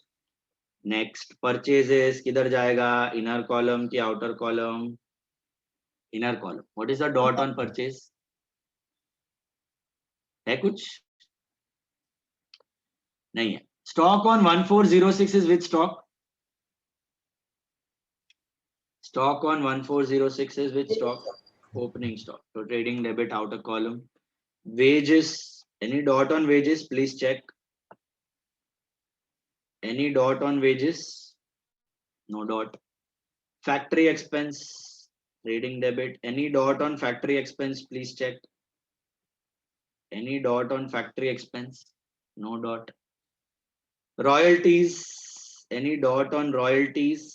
Next purchases किधर जाएगा? इनर कॉलम की outer column? Inner column. What is the dot on purchase? है कुछ? नहीं है. Stock on 1406 is which stock? Stock on 1406 is which stock? Opening stock. So trading debit outer column. Wages. Any dot on wages? Please check. Any dot on wages? No dot. Factory expense. Trading debit. Any dot on factory expense? Please check. Any dot on factory expense? No dot. Royalties. Any dot on royalties?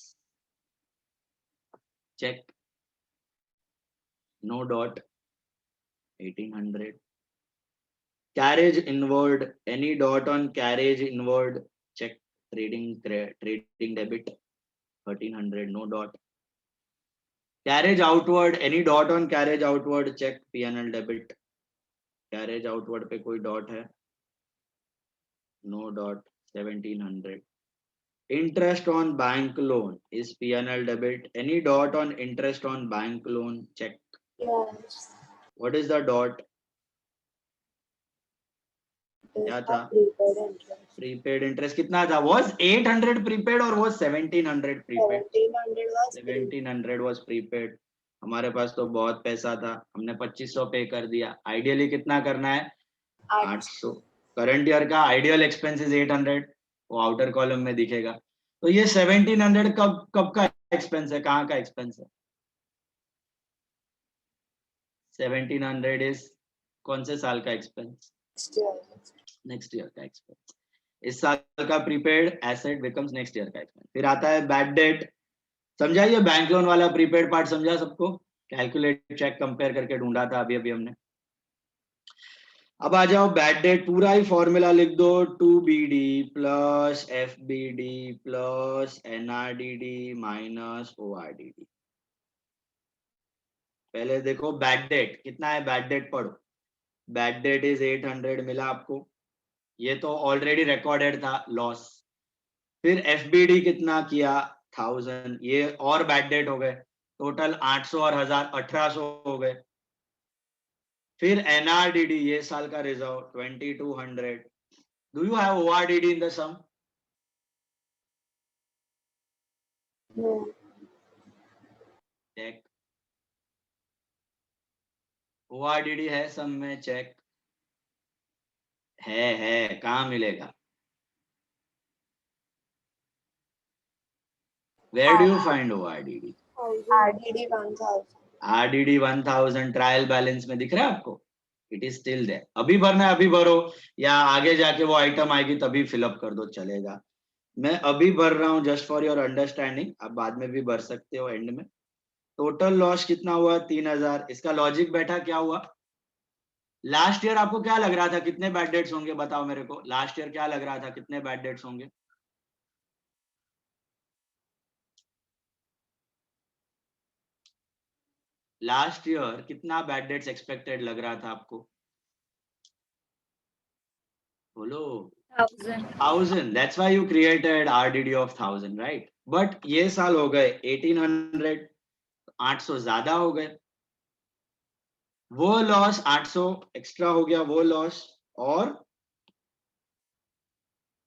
Check. No dot. 1800. Carriage inward, any dot on carriage inward, check. Trading debit 1300, no dot. Carriage outward, any dot on carriage outward, check. P&L debit. Carriage outward पे कोई dot है? No dot. 1700. Interest on bank loan is P&L debit. Any dot on interest on bank loan, check. Yes. What is the dot? It is क्या a था? prepaid interest. Prepaid interest कितना था? Was 800 prepaid or was 1700 prepaid? 1700 was prepaid. 1700 was prepaid. हमारे पास तो बहुत पैसा था, हमने 2500 पे कर दिया. आइडियली कितना करना है? 800. करंट ईयर का आइडियल एक्सपेंस इज 800, वो आउटर कॉलम में दिखेगा. तो ये 1700 कब का एक्सपेंस है, कहाँ का एक्सपेंस है? 1700 इज कौन से साल का एक्सपेंस? नेक्स्ट ईयर का एक्सपेंस. इस साल का prepaid asset becomes next year का एक्सपेंस. फिर आता है बैड डेट. समझा ये बैंक लोन वाला प्रीपेड पार्ट? समझा सबको? कैलकुलेट चेक कंपेयर करके ढूंढा था अभी हमने. अब आ जाओ बैड डेट. पूरा ही फॉर्मूला लिख दो. 2BD plus FBD plus NRDD minus ORDD. पहले देखो बैड डेट कितना है. बैड डेट पढ़ो. बैड डेट इज 800 मिला आपको. ये तो ऑलरेडी रिकॉर्डेड था लॉस. फिर FBD कितना किया? 1000. ये और बैड डेट हो गए. टोटल 800 और 1000 1800 हो गए. फिर NRDD ये साल का reserve 2200. Do you have ORDD in the sum? No. Check. ORDD है सम में? चेक. है कहाँ मिलेगा? Where do you find ORDD? RDD 1000. RDD 1000 trial balance में दिख रहा है आपको? It is still there. अभी भरना है अभी भरो, या आगे जाके वो आइटम आएगी तभी फिलअप कर दो, चलेगा. मैं अभी भर रहा हूँ जस्ट फॉर योर अंडरस्टैंडिंग. आप बाद में भी भर सकते हो एंड में. टोटल लॉस कितना हुआ? 3000. इसका लॉजिक बैठा क्या हुआ? लास्ट ईयर आपको क्या लग रहा था कितने बैड डेट्स होंगे? बताओ मेरे को. लास्ट ईयर क्या लग रहा था कितने बैड डेट्स होंगे? लास्ट ईयर कितना बैड डेट्स एक्सपेक्टेड लग रहा था आपको? बोलो. 1000. That's why you created RDD of 1000, right? But ये साल हो गए 1800. 800 ज्यादा हो गए. वो लॉस 800 एक्स्ट्रा हो गया वो लॉस, और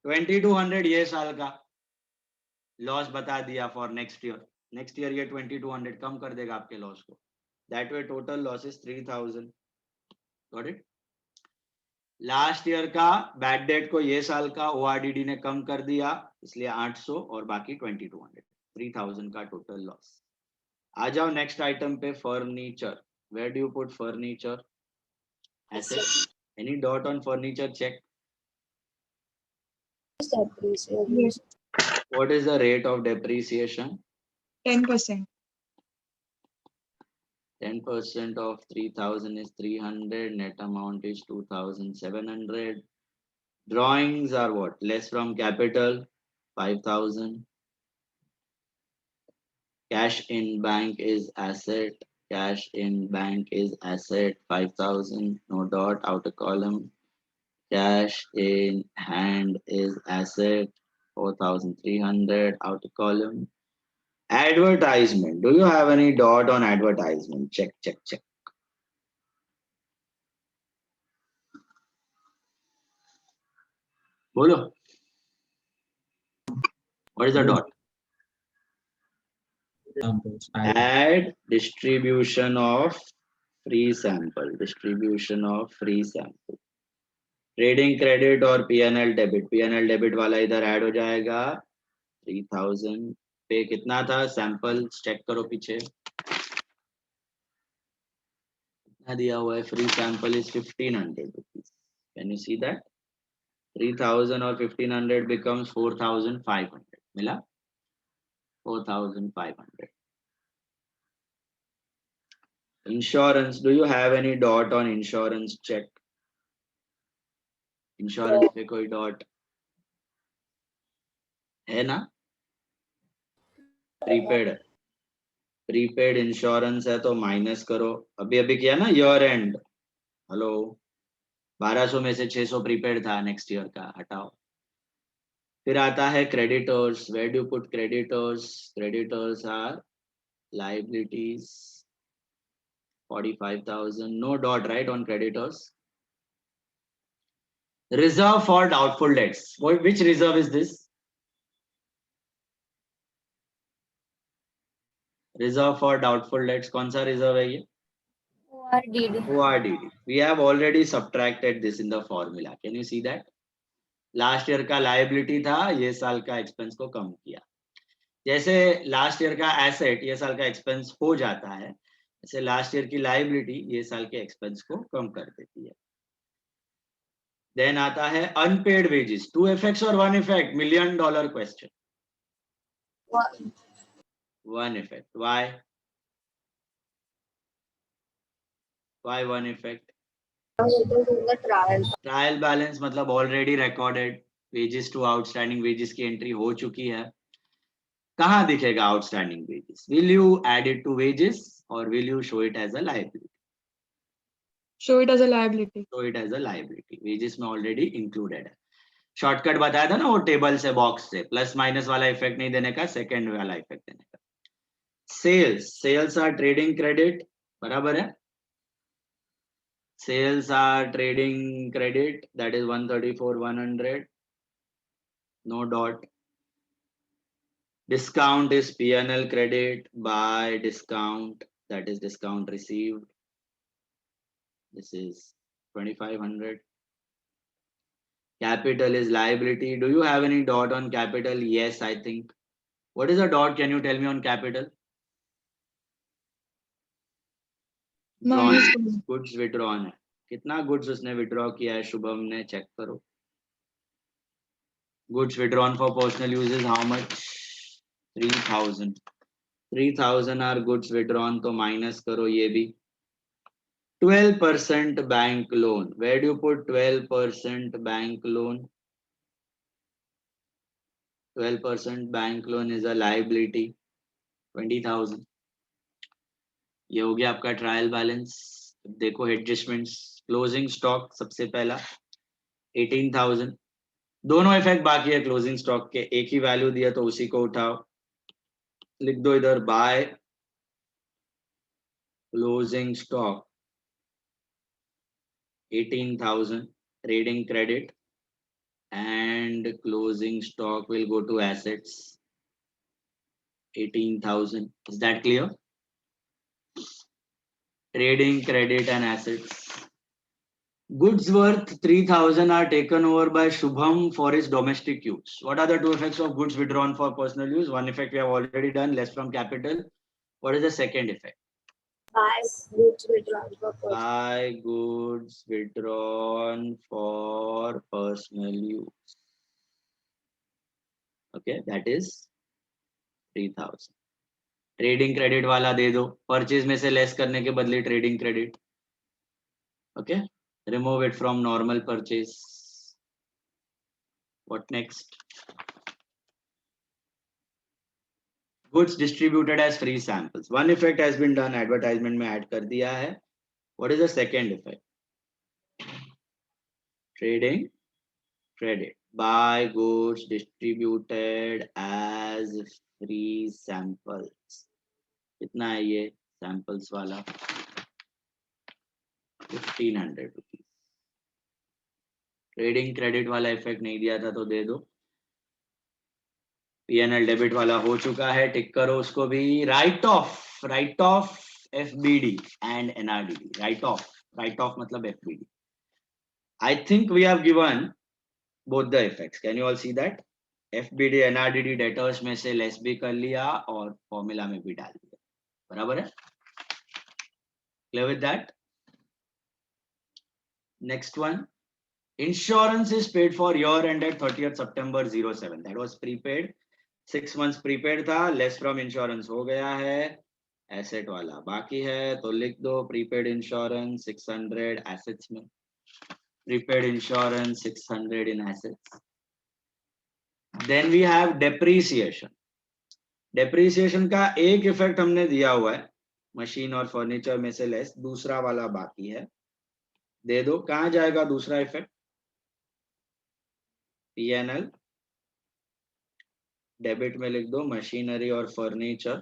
2200 ये साल का लॉस बता दिया for next year. Next year ये 2200 कम कर देगा आपके लॉस को. That way total loss is 3000. Got it? Last year का बैड डेट को ये साल का ORDD ने कम कर दिया, इसलिए 800 और बाकी 2200. 3000 का टोटल लॉस. आ जाओ नेक्स्ट आइटम पे. Furniture. Where do you put furniture? Asset. Any dot on furniture? Check. Depreciation. Yes. What is the rate of depreciation? 10%. 10% of 3000 is 300. Net amount is 2700. Drawings are what? Less from capital, 5000. Cash in bank is asset. Cash in bank is asset, 5000. No dot, outer column. Cash in hand is asset, 4300, outer column. Advertisement. Do you have any dot on advertisement? Check. Bolo. What is the dot? Samples. Add distribution of free sample. Distribution of free sample. Trading credit और P&L debit. P&L debit वाला इधर add हो जाएगा. 3000 पे कितना था? Sample check करो पीछे कितना दिया हुआ है. Free sample is 1500 rupees. Can you see that? 3000 और 1500 becomes 4500. मिला? 4500. Insurance. Do you have any dot on insurance? Check. Insurance पे कोई डॉट है ना? प्रीपेड, प्रीपेड इंश्योरेंस है तो माइनस करो, अभी अभी किया ना ईयर एंड। हेलो, 1200 में से 600 प्रीपेड था नेक्स्ट ईयर का, हटाओ। फिर आता है creditors, where do put creditors? Creditors are liabilities 45,000, no dot right on creditors. Reserve for doubtful debts, which reserve is this? Reserve for doubtful debts, कौन सा reserve है ये? ORDD. ORDD. We have already subtracted this in the formula, can you see that? Last year का liability था, ये साल का expense को कम किया। जैसे लास्ट ईयर का एसेट ये साल का एक्सपेंस हो जाता है, जैसे लास्ट ईयर की लायबिलिटी ये साल के एक्सपेंस को कम कर देती है। देन आता है अनपेड वेजेस, 2 इफेक्ट्स और 1 effect, $1 million question. One. 1 effect, why 1 effect? It is in the trial. Trial balance मतलब already recorded, wages to outstanding wages की एंट्री हो चुकी है। कहाँ दिखेगा outstanding wages? Will you add it to wages और will you show it as a liability? Show it as a liability. Show it as a liability, wages में already included है। Shortcut बताया था ना वो टेबल से, बॉक्स से, plus minus वाला इफेक्ट नहीं देने का, सेकंड वाला इफेक्ट देने का। Sales, sales are trading credit, बराबर है? Sales are trading credit, that is 134,100, no doubt. Discount is P&L credit, by discount, that is discount received. This is 2,500. Capital is liability. Do you have any dot on capital? Yes, I think. What is a dot? Can you tell me on capital? Minus Drawn. one. Goods withdrawn है। कितना goods उसने withdraw किया है शुभम ने, check करो। Goods withdrawn for personal use is how much? 3,000. 3,000 are goods withdrawn, तो minus करो ये भी। 12% bank loan. Where do you put 12% bank loan? 12% bank loan is a liability, 20,000. ये हो गया आपका ट्रायल बैलेंस। देखो एडजस्टमेंट्स, क्लोजिंग स्टॉक सबसे पहला 18,000, दोनों इफेक्ट बाकी है क्लोजिंग स्टॉक के, एक ही वैल्यू दिया तो उसी को उठाओ, लिख दो इधर by closing stock 18,000 trading credit, and closing stock will go to assets 18,000. Is that clear? Trading credit and assets. Goods worth 3,000 are taken over by Shubham for his domestic use. What are the two effects of goods withdrawn for personal use? One effect we have already done, less from capital. What is the second effect? Buy goods withdrawn for personal. Buy goods withdrawn for personal use. Okay, that is 3,000. Trading credit वाला दे दो, purchase में से less करने के बदले trading credit. Okay, remove it from normal purchase. What next? Goods distributed as free samples, one effect has been done, advertisement में add कर दिया है। What is the second effect? Trading credit, by goods distributed as free samples. कितना है ये samples वाला? 1,500 rupees. Trading credit वाला effect नहीं दिया था तो दे दो। P&L डेबिट वाला हो चुका है, टिक करो उसको भी। Right of, right of FBD and NRDD, right of मतलब FBD। I think we have given both the effects. Can you all see that? FBD NRDD debtors में से लेस भी कर लिया और फॉर्मूला में भी डाल दिया, बराबर है? Clear with that? Next one, insurance is paid for year ended 30th September 07. That was prepaid, 6 months prepaid था, less from insurance हो गया है, asset वाला बाकी है तो लिख दो prepaid insurance 600 assets में। prepaid insurance 600 in assets. Then we have depreciation. Depreciation का एक इफेक्ट हमने दिया हुआ है, मशीन और फर्नीचर में से लेस, दूसरा वाला बाकी है, दे दो. कहाँ जाएगा दूसरा इफेक्ट? P&L डेबिट में लिख दो मशीनरी और फर्नीचर.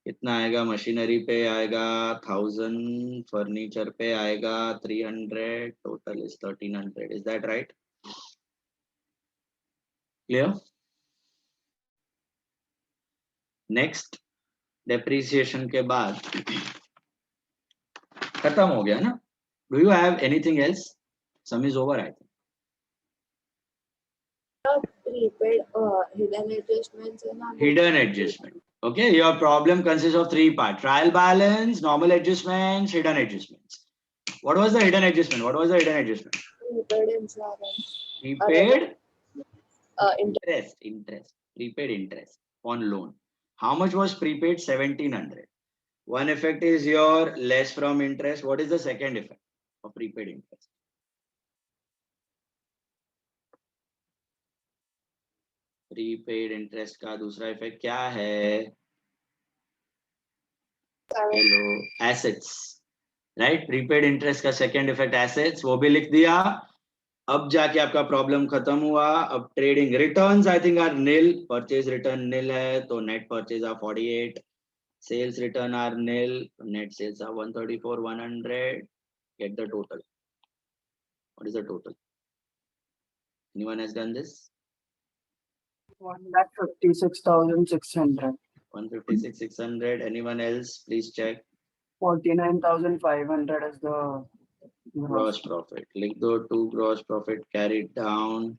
कितना आएगा? मशीनरी पे आएगा 1000, फर्नीचर पे आएगा 300, total is 1300. Is that right? Clear? Next, depreciation के बाद खत्म हो गया ना? Do you have anything else? Some is over I think. Prepaid hidden adjustments in our Hidden adjustment. Okay, your problem consists of three parts: trial balance, normal adjustments, hidden adjustments. What was the hidden adjustment? What was the hidden adjustment? prepaid insurance. Prepaid Interest. interest. Prepaid interest on loan. How much was prepaid? 1700. One effect is your less from interest. What is the second effect of prepaid interest? Prepaid interest का दूसरा effect क्या है? Hello, assets, right? Prepaid interest का second effect assets, वो भी लिख दिया. अब जाके आपका प्रॉब्लम खत्म हुआ. अब trading returns I think are nil. Purchase return nil है तो net purchase are 48. Sales return are nil, net sales are 134, 100. Get the total. What is the total? Anyone has done this? 1,56,600. 156, 600. Anyone else? Please check. 49,500 is the Gross profit. Lick the two gross profit carried down.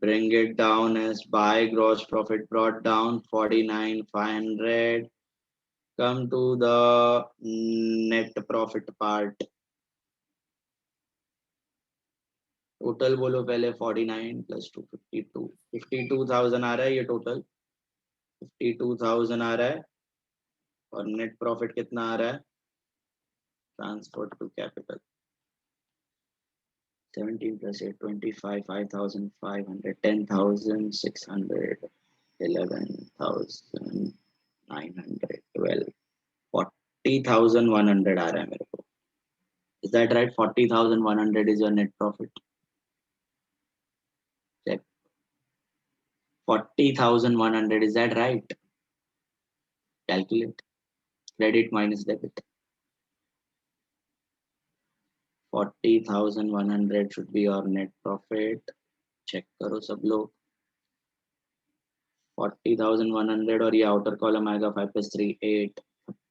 Bring it down as buy gross profit brought down 49,500. Come to the net profit part. Total बोलो पहले 49 plus 2 52. 52,000 आ रहा है ये total. 52,000 आ रहा है. और net profit कितना आ रहा है? Transfer to capital. 17 plus 8, 25, 5,500, 10,600, 11,900, 12, 40,100 आ रहा है मेरे को. Is that right? 40,100 is your net profit. Check. 40,100, is that right? Calculate. Credit minus debit. 40,100 should be your net profit. Check करो सब लोग. 40,100 और ये outer column आएगा 5 plus 3 8.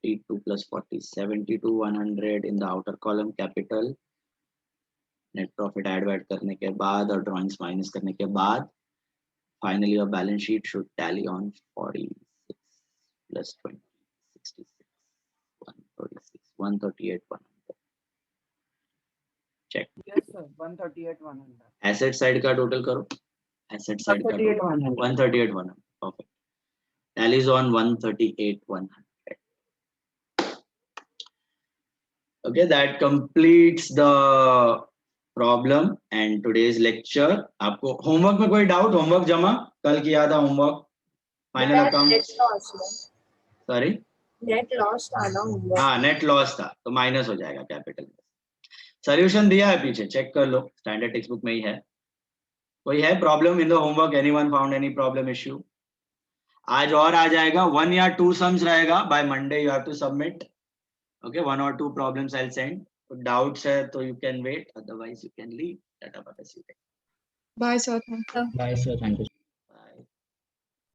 52 plus 40 72,100 in the outer column capital. Net profit add करने के बाद और drawings minus करने के बाद finally your balance sheet should tally on 46 plus 20 66 136 138 100. Check. Yes, sir. 138,100. Asset side का total करो. Asset side का total 138,100. 138,100. Perfect. Tallies on 138,100. Okay, that completes the problem and today's lecture. आपको homework में कोई doubt? Homework जमा कल किया था homework. Final account. Net loss. Sorry. Net loss था ना होगा. हाँ, net loss था तो minus हो जाएगा capital. Solution दिया है पीछे, check कर लो. Standard textbook में ही है. कोई है problem in the homework? Anyone found any problem issue? आज और आ जाएगा. 1 या 2 sums रहेगा. By Monday you have to submit. Okay, 1 or 2 problems I'll send. Doubts है तो you can wait. Otherwise you can leave. Tata, bye, see you. Bye, sir. Thank you. Bye, sir. Thank you.